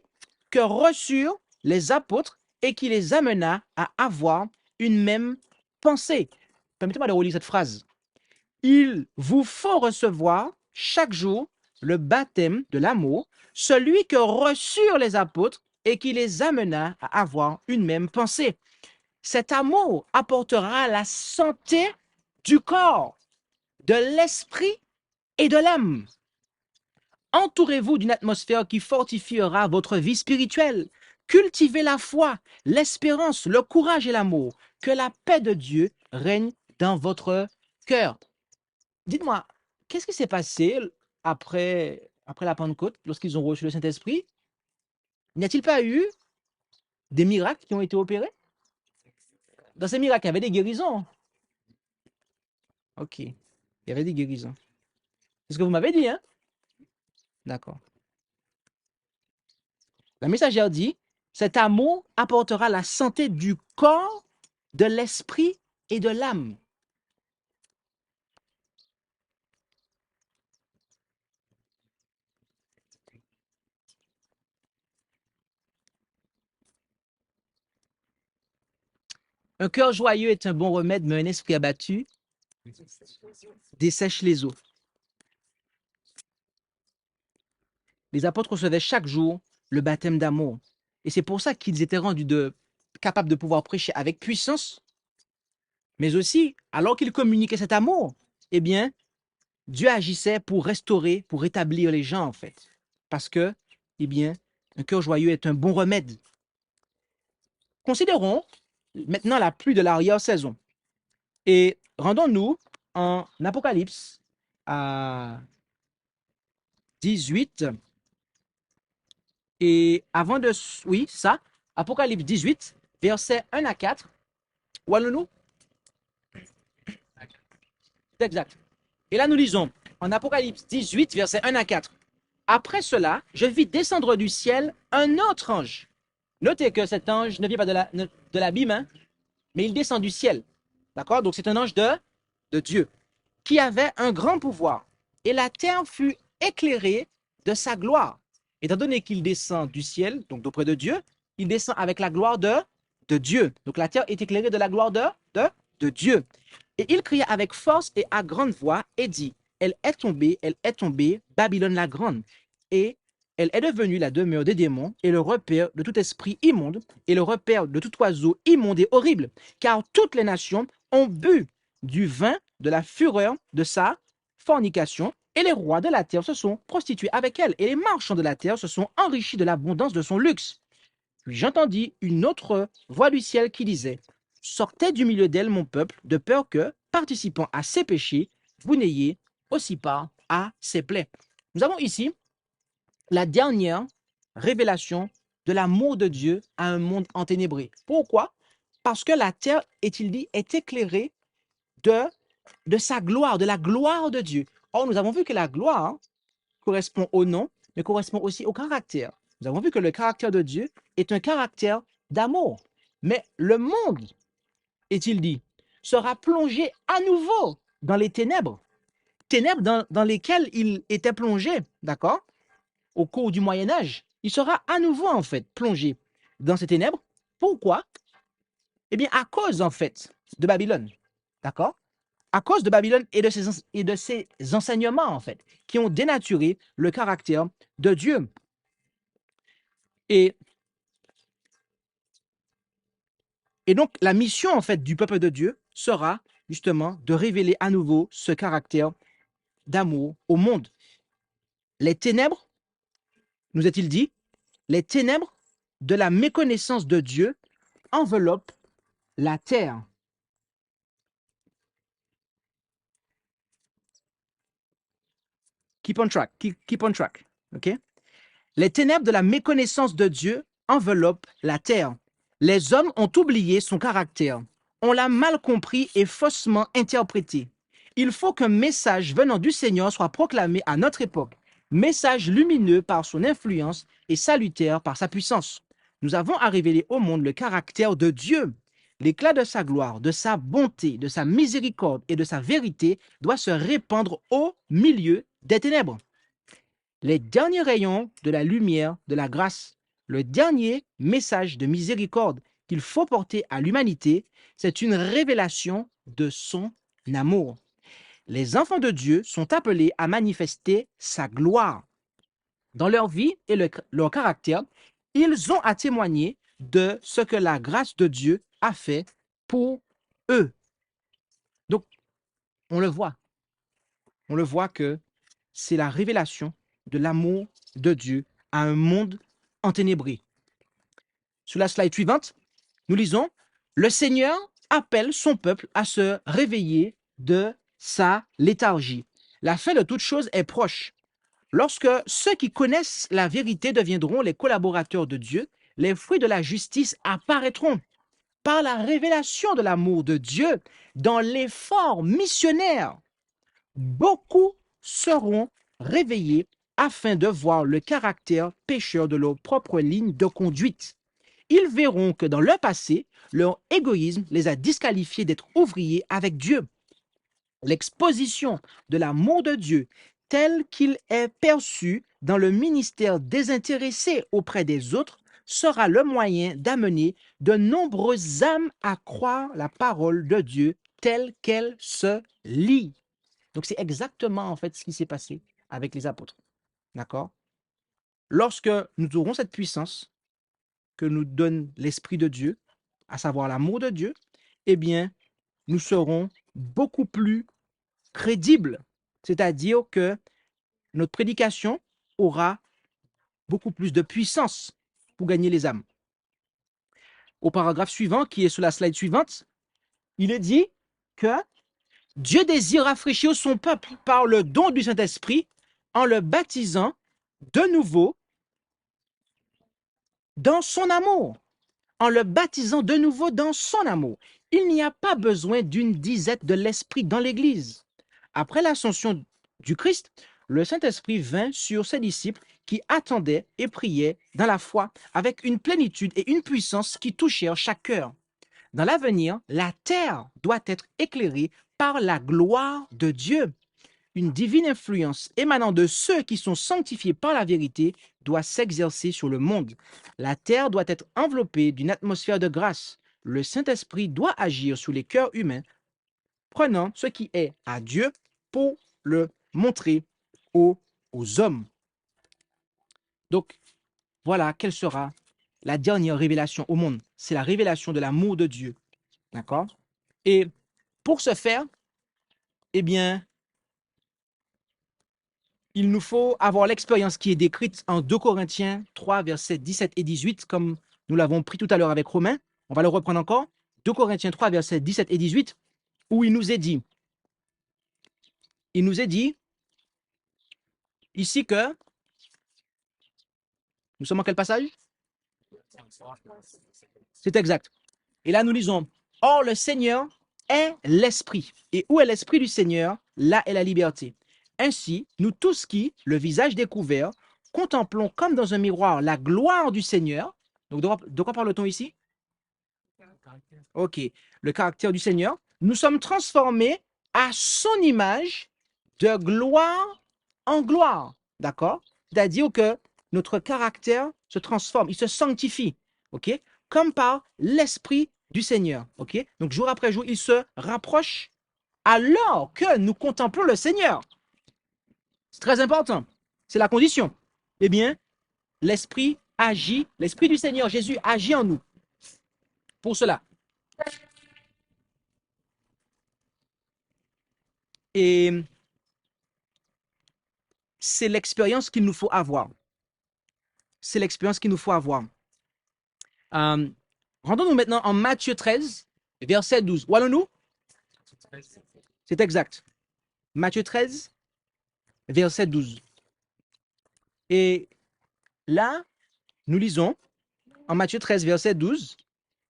que reçurent les apôtres et qui les amena à avoir une même pensée. Permettez-moi de relire cette phrase. Il vous faut recevoir chaque jour le baptême de l'amour, celui que reçurent les apôtres et qui les amena à avoir une même pensée. Cet amour apportera la santé du corps, de l'esprit et de l'âme. Entourez-vous d'une atmosphère qui fortifiera votre vie spirituelle. Cultivez la foi, l'espérance, le courage et l'amour. Que la paix de Dieu règne dans votre cœur. Dites-moi, qu'est-ce qui s'est passé après la Pentecôte, lorsqu'ils ont reçu le Saint-Esprit? N'y a-t-il pas eu des miracles qui ont été opérés? Dans ces miracles, il y avait des guérisons. Ok, il y avait des guérisons. C'est ce que vous m'avez dit, hein? D'accord. La messagère dit, cet amour apportera la santé du corps, de l'esprit et de l'âme. Un cœur joyeux est un bon remède, mais un esprit abattu dessèche les eaux. Les apôtres recevaient chaque jour le baptême d'amour. Et c'est pour ça qu'ils étaient rendus capables de pouvoir prêcher avec puissance, mais aussi, alors qu'ils communiquaient cet amour, eh bien, Dieu agissait pour restaurer, pour rétablir les gens, en fait. Parce que, eh bien, un cœur joyeux est un bon remède. Considérons maintenant la pluie de l'arrière-saison. Et rendons-nous en Apocalypse à 18. Et avant de... Oui, ça. Apocalypse 18, versets 1 à 4. Où allons-nous? Exact. Et là, nous lisons en Apocalypse 18, versets 1 à 4. Après cela, je vis descendre du ciel un autre ange. Notez que cet ange ne vient pas de l'abîme, hein, mais il descend du ciel. D'accord? Donc c'est un ange de Dieu qui avait un grand pouvoir. Et la terre fut éclairée de sa gloire. Étant donné qu'il descend du ciel, donc d'auprès de Dieu, il descend avec la gloire de Dieu. Donc la terre est éclairée de la gloire de Dieu. Et il cria avec force et à grande voix et dit, elle est tombée, Babylone la grande. Et elle est devenue la demeure des démons et le repère de tout esprit immonde et le repère de tout oiseau immonde et horrible. Car toutes les nations ont bu du vin de la fureur de sa fornication, et les rois de la terre se sont prostitués avec elle, et les marchands de la terre se sont enrichis de l'abondance de son luxe. Puis j'entendis une autre voix du ciel qui disait, sortez du milieu d'elle, mon peuple, de peur que, participant à ses péchés, vous n'ayez aussi part à ses plaies. Nous avons ici la dernière révélation de l'amour de Dieu à un monde enténébré. Pourquoi? Parce que la terre, est-il dit, est éclairée de sa gloire, de la gloire de Dieu. Or, nous avons vu que la gloire correspond au nom, mais correspond aussi au caractère. Nous avons vu que le caractère de Dieu est un caractère d'amour. Mais le monde, est-il dit, sera plongé à nouveau dans les ténèbres. Ténèbres dans lesquelles il était plongé, d'accord, au cours du Moyen-Âge. Il sera à nouveau, en fait, plongé dans ces ténèbres. Pourquoi? Eh bien, à cause, en fait, de Babylone, d'accord? À cause de Babylone et de ses enseignements, en fait, qui ont dénaturé le caractère de Dieu. Et, et donc, la mission, en fait, du peuple de Dieu sera, justement, de révéler à nouveau ce caractère d'amour au monde. Les ténèbres, nous est-il dit, les ténèbres de la méconnaissance de Dieu enveloppent la terre. Keep on track, keep on track, ok? Les ténèbres de la méconnaissance de Dieu enveloppent la terre. Les hommes ont oublié son caractère. On l'a mal compris et faussement interprété. Il faut qu'un message venant du Seigneur soit proclamé à notre époque. Message lumineux par son influence et salutaire par sa puissance. Nous avons à révéler au monde le caractère de Dieu. L'éclat de sa gloire, de sa bonté, de sa miséricorde et de sa vérité doit se répandre au milieu des ténèbres. Les derniers rayons de la lumière, de la grâce, le dernier message de miséricorde qu'il faut porter à l'humanité, c'est une révélation de son amour. Les enfants de Dieu sont appelés à manifester sa gloire. Dans leur vie et leur caractère, ils ont à témoigner de ce que la grâce de Dieu a fait pour eux. Donc, on le voit. On le voit que c'est la révélation de l'amour de Dieu à un monde enténébré. Sur la slide suivante, nous lisons « Le Seigneur appelle son peuple à se réveiller de sa léthargie. La fin de toute chose est proche. Lorsque ceux qui connaissent la vérité deviendront les collaborateurs de Dieu, les fruits de la justice apparaîtront. Par la révélation de l'amour de Dieu dans l'effort missionnaire, beaucoup seront réveillés afin de voir le caractère pécheur de leur propre ligne de conduite. Ils verront que dans leur passé, leur égoïsme les a disqualifiés d'être ouvriers avec Dieu. L'exposition de l'amour de Dieu tel qu'il est perçu dans le ministère désintéressé auprès des autres sera le moyen d'amener de nombreuses âmes à croire la parole de Dieu telle qu'elle se lit. Donc, c'est exactement en fait ce qui s'est passé avec les apôtres. D'accord? Lorsque nous aurons cette puissance que nous donne l'Esprit de Dieu, à savoir l'amour de Dieu, eh bien, nous serons beaucoup plus crédibles. C'est-à-dire que notre prédication aura beaucoup plus de puissance pour gagner les âmes. Au paragraphe suivant, qui est sur la slide suivante, il est dit que Dieu désire rafraîchir son peuple par le don du Saint-Esprit en le baptisant de nouveau dans son amour. En le baptisant de nouveau dans son amour. Il n'y a pas besoin d'une disette de l'Esprit dans l'Église. Après l'ascension du Christ, le Saint-Esprit vint sur ses disciples qui attendaient et priaient dans la foi avec une plénitude et une puissance qui touchèrent chaque cœur. Dans l'avenir, la terre doit être éclairée par la gloire de Dieu. Une divine influence émanant de ceux qui sont sanctifiés par la vérité doit s'exercer sur le monde. La terre doit être enveloppée d'une atmosphère de grâce. Le Saint-Esprit doit agir sur les cœurs humains, prenant ce qui est à Dieu pour le montrer aux hommes. Donc, voilà quelle sera la dernière révélation au monde. C'est la révélation de l'amour de Dieu. D'accord? Et pour ce faire, eh bien, il nous faut avoir l'expérience qui est décrite en 2 Corinthiens 3, versets 17 et 18, comme nous l'avons pris tout à l'heure avec Romain. On va le reprendre encore. 2 Corinthiens 3, versets 17 et 18, où il nous est dit ici que, nous sommes en quel passage? C'est exact. Et là, nous lisons, « Or, le Seigneur est l'Esprit. Et où est l'Esprit du Seigneur? Là est la liberté. Ainsi, nous tous qui, le visage découvert, contemplons comme dans un miroir la gloire du Seigneur. » Donc, de quoi parle-t-on ici? Ok, le caractère du Seigneur. nous sommes transformés à son image de gloire en gloire. D'accord? C'est-à-dire que notre caractère se transforme, il se sanctifie. OK? Comme par l'Esprit du Seigneur. OK? Donc, jour après jour, il se rapproche alors que nous contemplons le Seigneur. C'est très important. C'est la condition. Eh bien, l'Esprit agit, l'Esprit du Seigneur Jésus agit en nous. Pour cela. Et c'est l'expérience qu'il nous faut avoir. C'est l'expérience qu'il nous faut avoir. Rendons-nous maintenant en Matthieu 13, verset 12. Où allons-nous? C'est exact. Matthieu 13, verset 12. Et là, nous lisons en Matthieu 13, verset 12,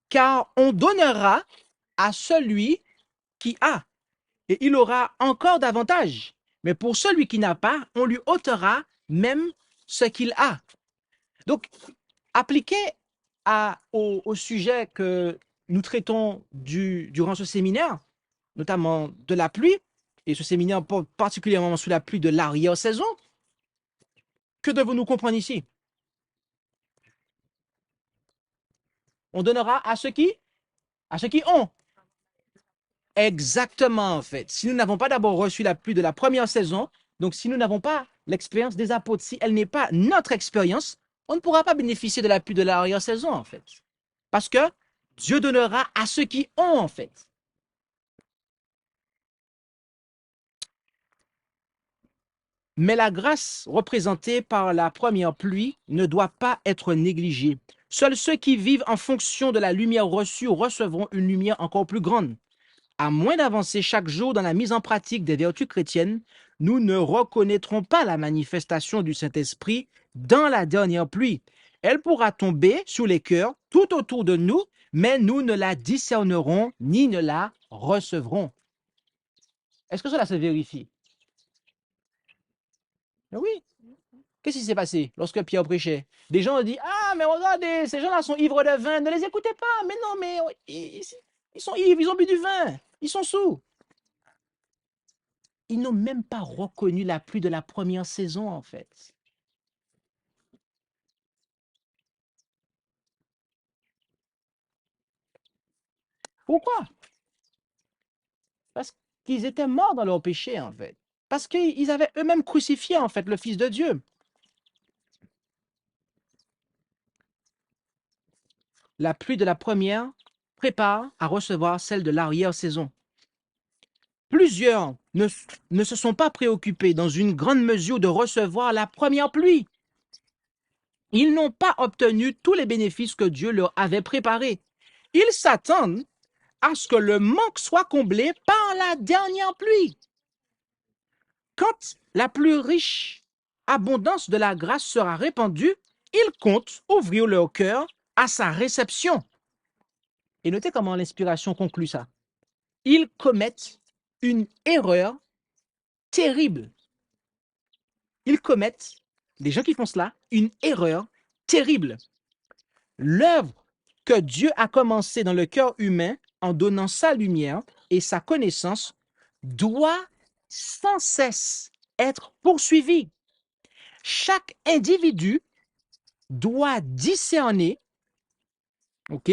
car on donnera à celui qui a, et il aura encore davantage. Mais pour celui qui n'a pas, on lui ôtera même ce qu'il a. Donc, appliqué au sujet que nous traitons durant ce séminaire, notamment de la pluie, et ce séminaire porte particulièrement sous la pluie de l'arrière-saison, que devons-nous comprendre ici? On donnera à ceux qui? À ceux qui ont. Exactement, en fait. Si nous n'avons pas d'abord reçu la pluie de la première saison, donc si nous n'avons pas l'expérience des apôtres, si elle n'est pas notre expérience, on ne pourra pas bénéficier de la pluie de l'arrière-saison, en fait. Parce que Dieu donnera à ceux qui ont, en fait. Mais la grâce représentée par la première pluie ne doit pas être négligée. Seuls ceux qui vivent en fonction de la lumière reçue recevront une lumière encore plus grande. À moins d'avancer chaque jour dans la mise en pratique des vertus chrétiennes, nous ne reconnaîtrons pas la manifestation du Saint-Esprit dans la dernière pluie. Elle pourra tomber sur les cœurs tout autour de nous, mais nous ne la discernerons ni ne la recevrons. Est-ce que cela se vérifie? Oui. Qu'est-ce qui s'est passé lorsque Pierre prêchait? Des gens ont dit, ah, mais regardez, ces gens-là sont ivres de vin, ne les écoutez pas. Mais non, mais ils sont ivres, ils ont bu du vin, ils sont sous. Ils n'ont même pas reconnu la pluie de la première saison, en fait. Pourquoi? Parce qu'ils étaient morts dans leur péché, en fait. Parce qu'ils avaient eux-mêmes crucifié, en fait, le Fils de Dieu. La pluie de la première prépare à recevoir celle de l'arrière-saison. Plusieurs ne se sont pas préoccupés dans une grande mesure de recevoir la première pluie. Ils n'ont pas obtenu tous les bénéfices que Dieu leur avait préparés. Ils s'attendent à ce que le manque soit comblé par la dernière pluie. Quand la plus riche abondance de la grâce sera répandue, ils comptent ouvrir leur cœur à sa réception. Et notez comment l'inspiration conclut ça. Ils commettent une erreur terrible. Ils commettent, les gens qui font cela, une erreur terrible. L'œuvre que Dieu a commencée dans le cœur humain en donnant sa lumière et sa connaissance doit sans cesse être poursuivie. Chaque individu doit discerner, ok?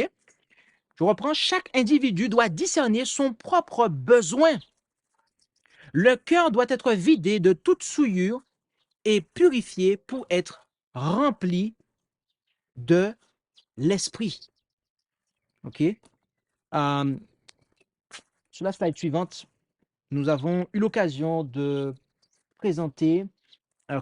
Je reprends, chaque individu doit discerner son propre besoin. Le cœur doit être vidé de toute souillure et purifié pour être rempli de l'esprit. Ok? Sur la slide suivante, nous avons eu l'occasion de présenter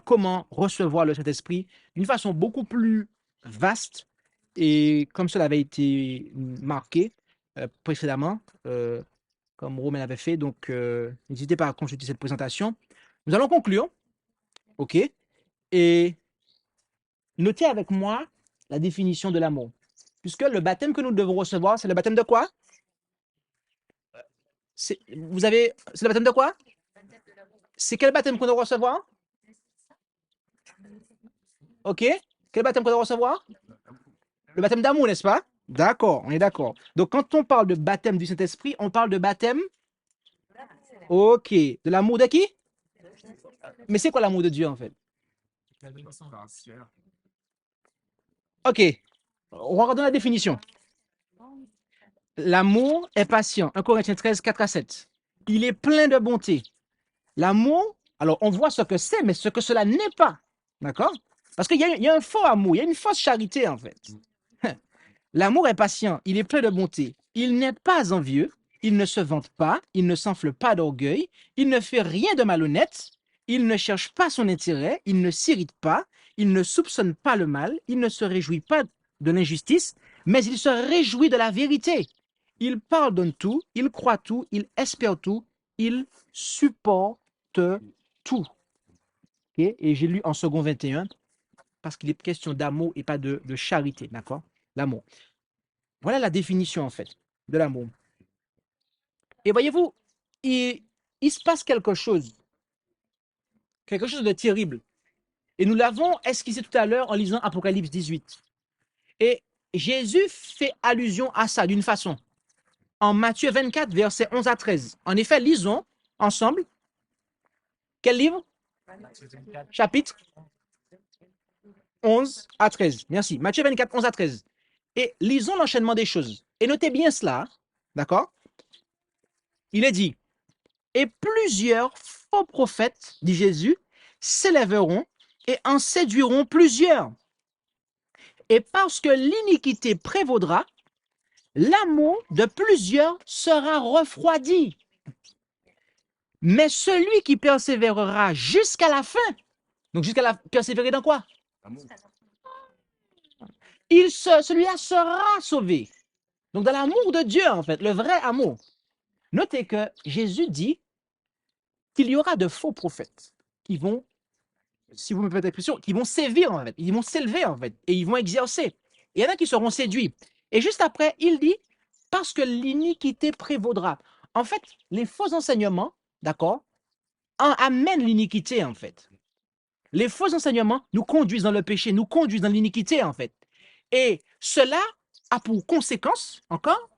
comment recevoir le Saint-Esprit d'une façon beaucoup plus vaste et comme cela avait été marqué précédemment, comme Romain l'avait fait. Donc, n'hésitez pas à consulter cette présentation. Nous allons conclure, ok? Et notez avec moi la définition de l'amour. Puisque le baptême que nous devons recevoir, c'est le baptême de quoi? C'est le baptême de quoi? C'est quel baptême qu'on doit recevoir? Ok? Quel baptême qu'on doit recevoir? Le baptême d'amour, n'est-ce pas? D'accord, on est d'accord. Donc, quand on parle de baptême du Saint-Esprit, on parle de baptême, ok, de l'amour de qui? Mais c'est quoi l'amour de Dieu, en fait? Ok, on va regarder la définition. L'amour est patient. 1 Corinthiens 13, 4 à 7. Il est plein de bonté. L'amour, alors on voit ce que c'est, mais ce que cela n'est pas. D'accord? Parce qu'il y a un faux amour, il y a une fausse charité, en fait. L'amour est patient, il est plein de bonté. Il n'est pas envieux, il ne se vante pas, il ne s'enfle pas d'orgueil, il ne fait rien de malhonnête, il ne cherche pas son intérêt, il ne s'irrite pas, il ne soupçonne pas le mal, il ne se réjouit pas de l'injustice, mais il se réjouit de la vérité. Il pardonne tout, il croit tout, il espère tout, il supporte tout. Ok? Et j'ai lu en second 21, parce qu'il est question d'amour et pas de charité, d'accord? L'amour. Voilà la définition, en fait, de l'amour. Et voyez-vous, il se passe quelque chose de terrible. Et nous l'avons esquissé tout à l'heure en lisant Apocalypse 18. Et Jésus fait allusion à ça d'une façon. En Matthieu 24, versets 11 à 13. En effet, lisons ensemble. Quel livre? Chapitre 11 à 13. Merci. Matthieu 24, 11 à 13. Et lisons l'enchaînement des choses. Et notez bien cela, d'accord? Il est dit, et plusieurs faux prophètes, dit Jésus, s'élèveront et en séduiront plusieurs. Et parce que l'iniquité prévaudra, l'amour de plusieurs sera refroidi. Mais celui qui persévérera jusqu'à la fin, donc jusqu'à la persévérer dans quoi? Celui-là sera sauvé. Donc dans l'amour de Dieu, en fait, le vrai amour. Notez que Jésus dit qu'il y aura de faux prophètes qui vont, si vous me faites l'expression, qui vont sévir, en fait. Ils vont s'élever, en fait, et ils vont exercer. Et il y en a qui seront séduits. Et juste après, il dit, parce que l'iniquité prévaudra. En fait, les faux enseignements, d'accord, amènent l'iniquité, en fait. Les faux enseignements nous conduisent dans le péché, nous conduisent dans l'iniquité, en fait. Et cela a pour conséquence, encore,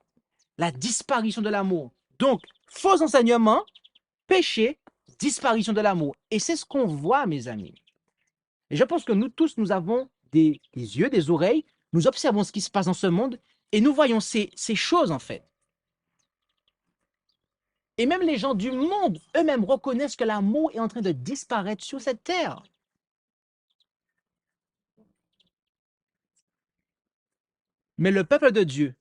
la disparition de l'amour. Donc, faux enseignements, péché, disparition de l'amour. Et c'est ce qu'on voit, mes amis. Et je pense que nous tous, nous avons des yeux, des oreilles, nous observons ce qui se passe dans ce monde et nous voyons ces choses, en fait. Et même les gens du monde eux-mêmes reconnaissent que l'amour est en train de disparaître sur cette terre. Mais le peuple de Dieu,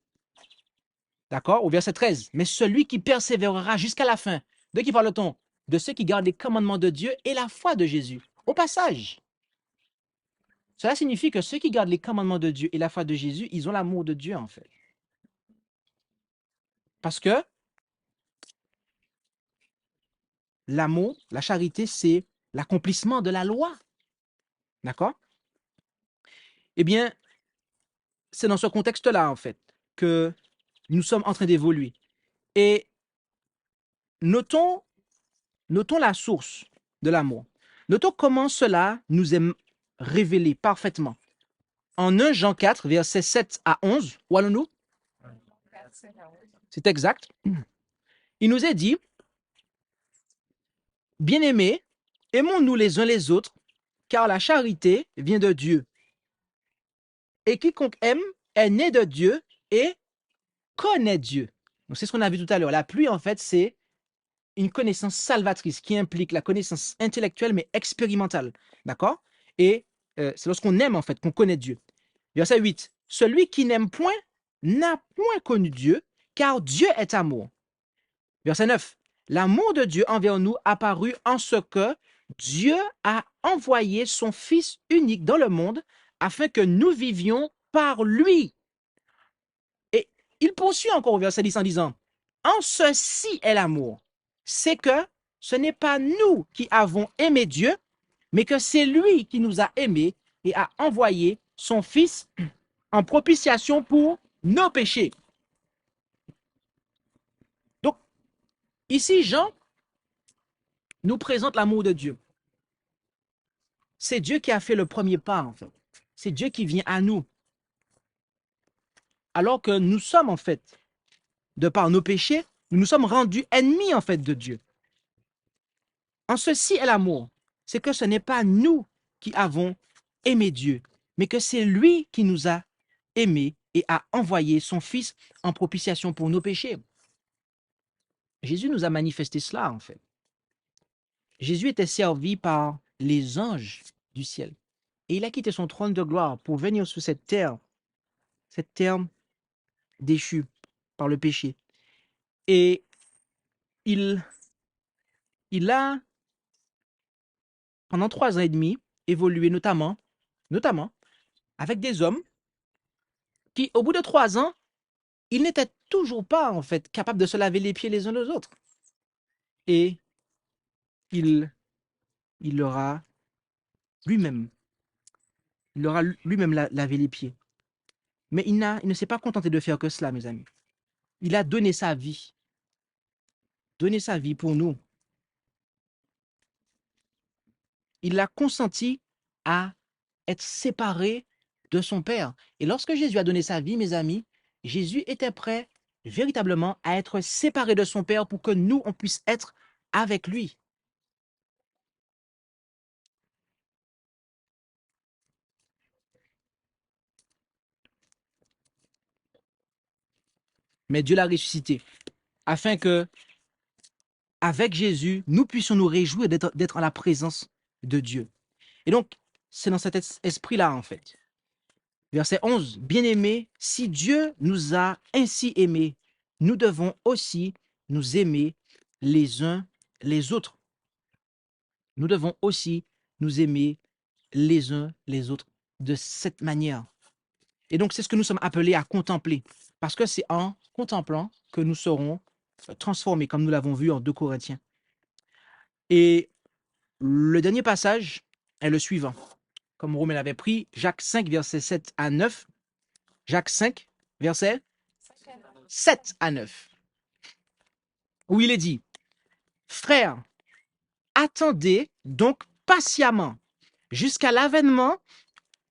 d'accord, au verset 13, mais celui qui persévérera jusqu'à la fin, de qui parle-t-on? De ceux qui gardent les commandements de Dieu et la foi de Jésus. Au passage, cela signifie que ceux qui gardent les commandements de Dieu et la foi de Jésus, ils ont l'amour de Dieu, en fait. Parce que l'amour, la charité, c'est l'accomplissement de la loi. D'accord? Eh bien, c'est dans ce contexte-là, en fait, que nous sommes en train d'évoluer. Et notons la source de l'amour. Notons comment cela nous est révélé parfaitement. En 1 Jean 4, versets 7 à 11, où allons-nous? C'est exact. Il nous est dit, bien-aimés, aimons-nous les uns les autres, car la charité vient de Dieu. Et quiconque aime est né de Dieu et connaît Dieu. Donc c'est ce qu'on a vu tout à l'heure. La pluie, en fait, c'est une connaissance salvatrice qui implique la connaissance intellectuelle mais expérimentale. D'accord? Et c'est lorsqu'on aime, en fait, qu'on connaît Dieu. Verset 8. Celui qui n'aime point n'a point connu Dieu, car Dieu est amour. Verset 9. L'amour de Dieu envers nous apparut en ce que Dieu a envoyé son Fils unique dans le monde afin que nous vivions par lui. Et il poursuit encore au verset 10 en disant, en ceci est l'amour, c'est que ce n'est pas nous qui avons aimé Dieu, mais que c'est lui qui nous a aimés et a envoyé son Fils en propitiation pour nos péchés. Donc, ici, Jean nous présente l'amour de Dieu. C'est Dieu qui a fait le premier pas, en fait. C'est Dieu qui vient à nous. alors que nous sommes en fait, de par nos péchés, nous nous sommes rendus ennemis en fait de Dieu. En ceci est l'amour, c'est que ce n'est pas nous qui avons aimé Dieu, mais que c'est lui qui nous a aimés et a envoyé son Fils en propitiation pour nos péchés. Jésus nous a manifesté cela en fait. Jésus était servi par les anges du ciel. Et il a quitté son trône de gloire pour venir sur cette terre déchue par le péché. Et il a, pendant 3 ans et demi, évolué notamment avec des hommes qui, au bout de 3 ans, ils n'étaient toujours pas, en fait, capables de se laver les pieds les uns aux autres. Et il leur a lui-même, lavé les pieds. Mais il ne s'est pas contenté de faire que cela, mes amis. Il a donné sa vie pour nous. Il a consenti à être séparé de son Père. Et lorsque Jésus a donné sa vie, mes amis, Jésus était prêt véritablement à être séparé de son Père pour que nous, on puisse être avec lui. Mais Dieu l'a ressuscité afin que, avec Jésus, nous puissions nous réjouir d'être en la présence de Dieu. Et donc, c'est dans cet esprit-là, en fait. Verset 11, bien-aimés, si Dieu nous a ainsi aimés, nous devons aussi nous aimer les uns les autres. Nous devons aussi nous aimer les uns les autres de cette manière. Et donc, c'est ce que nous sommes appelés à contempler, parce que c'est en contemplant que nous serons transformés, comme nous l'avons vu en 2 Corinthiens. Et le dernier passage est le suivant. Comme Romain l'avait pris, Jacques 5, versets 7 à 9. Jacques 5, versets 7 à 9. Où il est dit, « Frères, attendez donc patiemment jusqu'à l'avènement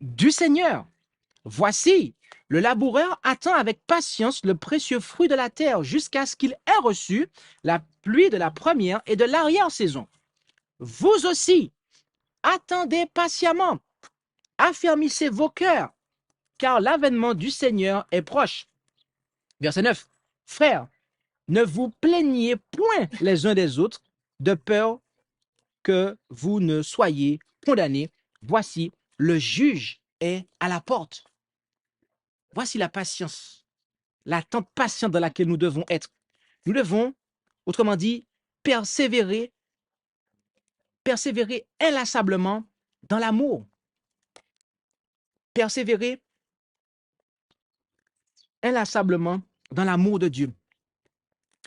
du Seigneur. Voici, le laboureur attend avec patience le précieux fruit de la terre jusqu'à ce qu'il ait reçu la pluie de la première et de l'arrière-saison. Vous aussi, attendez patiemment, affermissez vos cœurs, car l'avènement du Seigneur est proche. » Verset 9. Frères, ne vous plaignez point les uns des autres, de peur que vous ne soyez condamnés. Voici, le juge est à la porte. Voici la patience, l'attente patiente dans laquelle nous devons être. Nous devons, autrement dit, persévérer inlassablement dans l'amour. Persévérer inlassablement dans l'amour de Dieu.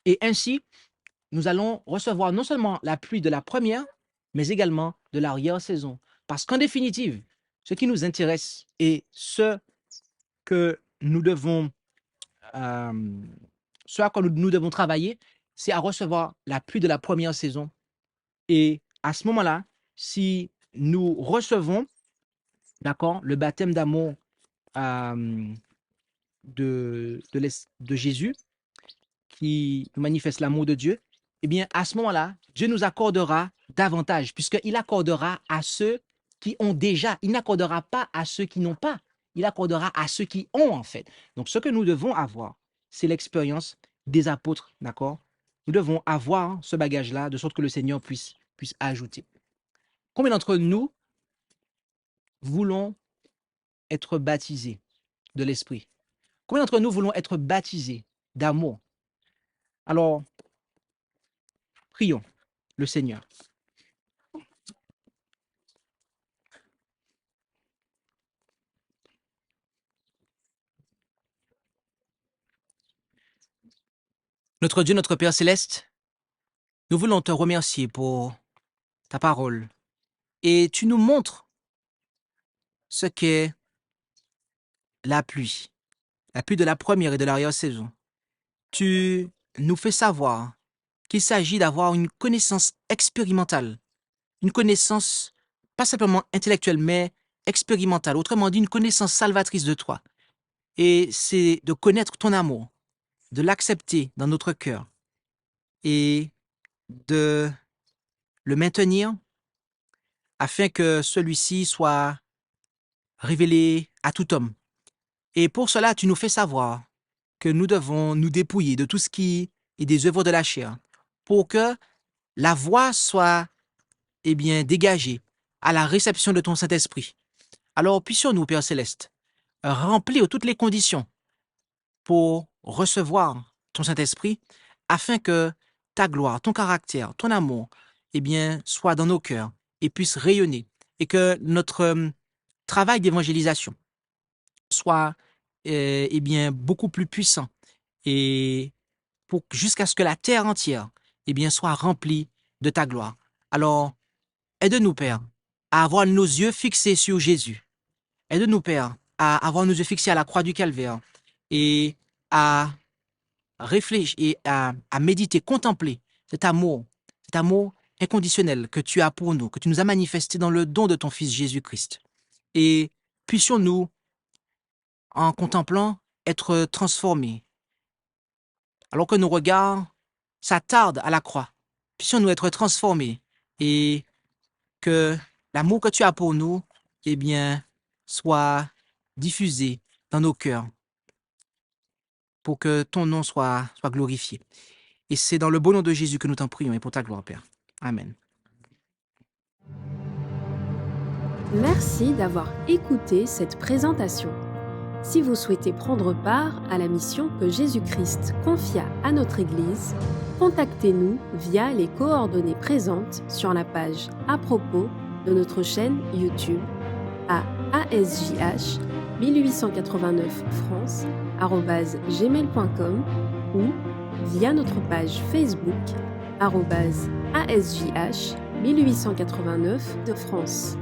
Et ainsi, nous allons recevoir non seulement la pluie de la première, mais également de l'arrière-saison. Parce qu'en définitive, ce qui nous intéresse et ce que nous devons, ce à quoi nous devons travailler, c'est à recevoir la pluie de la première saison. Et à ce moment-là, si nous recevons, d'accord, le baptême d'amour de Jésus, qui nous manifeste l'amour de Dieu, eh bien, à ce moment-là, Dieu nous accordera davantage, puisqu'il accordera à ceux qui ont déjà. Il n'accordera pas à ceux qui n'ont pas. Il accordera à ceux qui ont, en fait. Donc, ce que nous devons avoir, c'est l'expérience des apôtres, d'accord? Nous devons avoir ce bagage-là, de sorte que le Seigneur puisse ajouter. Combien d'entre nous voulons être baptisés de l'Esprit? Combien d'entre nous voulons être baptisés d'amour? Alors, prions le Seigneur. Notre Dieu, notre Père céleste, nous voulons te remercier pour ta parole. Et tu nous montres ce qu'est la pluie de la première et de l'arrière-saison. Tu nous fais savoir qu'il s'agit d'avoir une connaissance expérimentale, une connaissance pas simplement intellectuelle, mais expérimentale, autrement dit une connaissance salvatrice de toi. Et c'est de connaître ton amour, de l'accepter dans notre cœur et de le maintenir afin que celui-ci soit révélé à tout homme. Et pour cela, tu nous fais savoir que nous devons nous dépouiller de tout ce qui est des œuvres de la chair pour que la voie soit dégagée à la réception de ton Saint-Esprit. Alors puissions-nous, Père Céleste, remplir toutes les conditions pour recevoir ton Saint-Esprit afin que ta gloire, ton caractère, ton amour, soit dans nos cœurs et puisse rayonner et que notre travail d'évangélisation soit beaucoup plus puissant et jusqu'à ce que la terre entière soit remplie de ta gloire. Alors, aide-nous, Père, à avoir nos yeux fixés sur Jésus. Aide-nous, Père, à avoir nos yeux fixés à la croix du Calvaire et à réfléchir et à méditer, contempler cet amour inconditionnel que tu as pour nous, que tu nous as manifesté dans le don de ton Fils Jésus-Christ. Et puissions-nous, en contemplant, être transformés. Alors que nos regards s'attardent à la croix, puissions-nous être transformés et que l'amour que tu as pour nous, soit diffusé dans nos cœurs pour que ton nom soit glorifié. Et c'est dans le beau nom de Jésus que nous t'en prions et pour ta gloire, Père. Amen. Merci d'avoir écouté cette présentation. Si vous souhaitez prendre part à la mission que Jésus-Christ confia à notre Église, contactez-nous via les coordonnées présentes sur la page à propos de notre chaîne YouTube à ASJH 1889 France@gmail.com ou via notre page Facebook @ASJH 1889 de France.